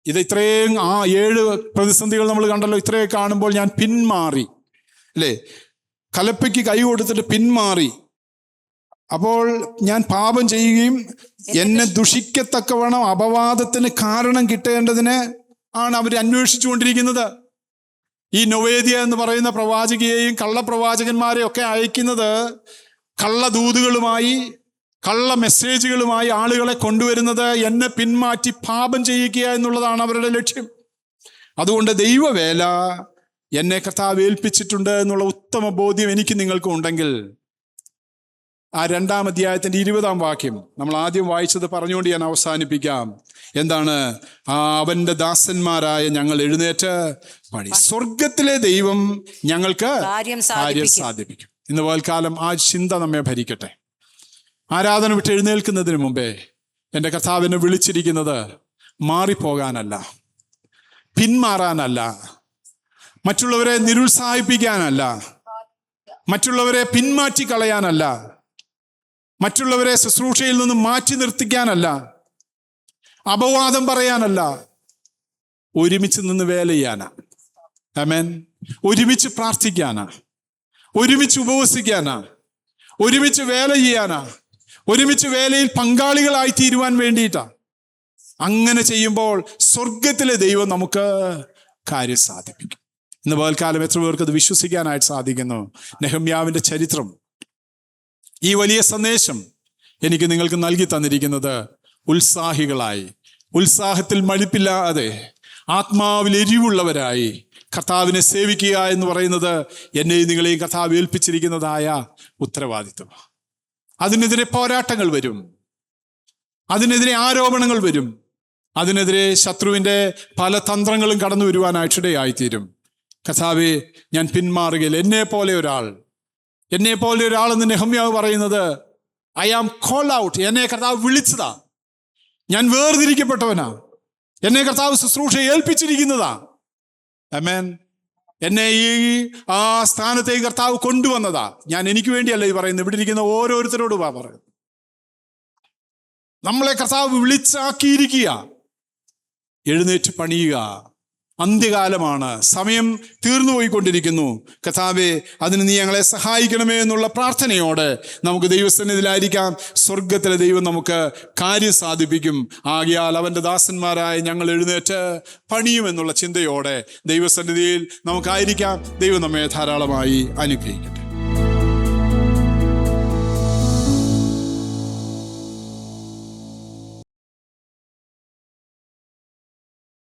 ഇത് ഇത്രയും 7 പ്രതിസന്ധികൾ നമ്മൾ കണ്ടല്ലോ. ഇത്രയും കാണുമ്പോൾ ഞാൻ പിന്മാറി അല്ലേ? കലപ്പയ്ക്ക് കൈ കൊടുത്തിട്ട് പിന്മാറി. അപ്പോൾ ഞാൻ പാപം ചെയ്യുകയും എന്നെ ദുഷിക്കത്തക്കവണ്ണം അപവാദത്തിന് കാരണം കിട്ടേണ്ടതിന് ആണ് അവർ അന്വേഷിച്ചു കൊണ്ടിരിക്കുന്നത്. ഈ നൊവേദ്യ എന്ന് പറയുന്ന പ്രവാചകിയെയും കള്ളപ്രവാചകന്മാരെയും ഒക്കെ അയക്കുന്നത് കള്ളദൂതുകളുമായി, കള്ള മെസ്സേജുകളുമായി ആളുകളെ കൊണ്ടുവരുന്നത് എന്നെ പിന്മാറ്റി പാപം ചെയ്യിക്കുക എന്നുള്ളതാണ് അവരുടെ ലക്ഷ്യം. അതുകൊണ്ട് ദൈവവേല എന്നെ കർത്താവ് ഏൽപ്പിച്ചിട്ടുണ്ട് എന്നുള്ള ഉത്തമ ബോധ്യം എനിക്ക് നിങ്ങൾക്കും ഉണ്ടെങ്കിൽ, 2-ാം അധ്യായത്തിൻ്റെ 20-ാം വാക്യം നമ്മൾ ആദ്യം വായിച്ചത് പറഞ്ഞുകൊണ്ട് ഞാൻ അവസാനിപ്പിക്കാം. എന്താണ്? അവൻ്റെ ദാസന്മാരായ ഞങ്ങൾ എഴുന്നേറ്റ് പണി. സ്വർഗത്തിലെ ദൈവം ഞങ്ങൾക്ക് കാര്യം സാധിപ്പിക്കും. ഇന്ന് പകൽക്കാലം ആ ചിന്ത നമ്മെ ഭരിക്കട്ടെ. ആരാധന വിട്ട് എഴുന്നേൽക്കുന്നതിന് മുമ്പേ എൻ്റെ കർത്താവിനെ വിളിച്ചിരിക്കുന്നത് മാറിപ്പോകാനല്ല, പിന്മാറാനല്ല, മറ്റുള്ളവരെ നിരുത്സാഹിപ്പിക്കാനല്ല, മറ്റുള്ളവരെ പിന്മാറ്റി കളയാനല്ല, മറ്റുള്ളവരെ ശുശ്രൂഷയിൽ നിന്ന് മാറ്റി നിർത്തിക്കാനല്ല, അപവാദം പറയാനല്ല, ഒരുമിച്ച് നിന്ന് വേല ചെയ്യാനാ. ആമേൻ. ഒരുമിച്ച് പ്രാർത്ഥിക്കാനാ, ഒരുമിച്ച് ഉപവസിക്കാനാ, ഒരുമിച്ച് വേല ചെയ്യാനാ, ഒരുമിച്ച് വേലയിൽ പങ്കാളികളായി തീരുവാൻ വേണ്ടിയിട്ടാ. അങ്ങനെ ചെയ്യുമ്പോൾ സ്വർഗത്തിലെ ദൈവം നമുക്ക് കാര്യം സാധിപ്പിക്കും. ഇന്ന് പകൽക്കാലം എത്ര പേർക്ക് അത് വിശ്വസിക്കാനായിട്ട് സാധിക്കുന്നു? നെഹമ്യാവിൻ്റെ ചരിത്രം, ഈ വലിയ സന്ദേശം എനിക്ക് നിങ്ങൾക്ക് നൽകി തന്നിരിക്കുന്നത് ഉത്സാഹികളായി, ഉത്സാഹത്തിൽ മടുപ്പില്ലാതെ, ആത്മാവിൽ എരിവുള്ളവരായി കർത്താവിനെ സേവിക്കുക എന്ന് പറയുന്നത് എന്നെയും നിങ്ങളെയും കർത്താവ് ഏൽപ്പിച്ചിരിക്കുന്നതായ ഉത്തരവാദിത്വം. അതിനെതിരെ പോരാട്ടങ്ങൾ വരും, അതിനെതിരെ ആരോപണങ്ങൾ വരും, അതിനെതിരെ ശത്രുവിൻ്റെ പല തന്ത്രങ്ങളും കടന്നു വരുവാനായിട്ടിടയായിത്തീരും. കർത്താവേ, ഞാൻ പിന്മാറുകയില്ല. എന്നെ പോലെ ഒരാൾ എന്ന് നെഹമ്യാവ് പറയുന്നത്, ഐ ആം കോൾ ഔട്ട്. എന്നെ കർത്താവ് വിളിച്ചതാ, ഞാൻ വേർതിരിക്കപ്പെട്ടവനാ, എന്നെ കർത്താവ് ശുശ്രൂഷ ഏൽപ്പിച്ചിരിക്കുന്നതാ. ആമേൻ. എന്നെ ഈ സ്ഥാനത്തേക്ക് കർത്താവ് കൊണ്ടുവന്നതാ. ഞാൻ എനിക്ക് വേണ്ടിയല്ല ഈ പറയുന്നത്, ഇവിടെ ഇരിക്കുന്ന ഓരോരുത്തരോടും പറയുന്നത്. നമ്മളെ കർത്താവ് വിളിച്ചാക്കിയിരിക്കുക. എഴുന്നേറ്റ് പണിയുക. അന്ത്യകാലമാണ്, സമയം തീർന്നു പോയിക്കൊണ്ടിരിക്കുന്നു. കർത്താവേ, അതിന് നീ ഞങ്ങളെ സഹായിക്കണമേ എന്നുള്ള പ്രാർത്ഥനയോടെ നമുക്ക് ദൈവസന്നിധിയിലായിരിക്കാം. സ്വർഗത്തിലെ ദൈവം നമുക്ക് കാര്യം സാധിപ്പിക്കും. ആകയാൽ അവൻ്റെ ദാസന്മാരായ ഞങ്ങൾ എഴുന്നേറ്റ് പണിയുമെന്നുള്ള ചിന്തയോടെ ദൈവസന്നിധിയിൽ നമുക്കായിരിക്കാം. ദൈവം നമ്മെ ധാരാളമായി അനുഗ്രഹിക്കട്ടെ.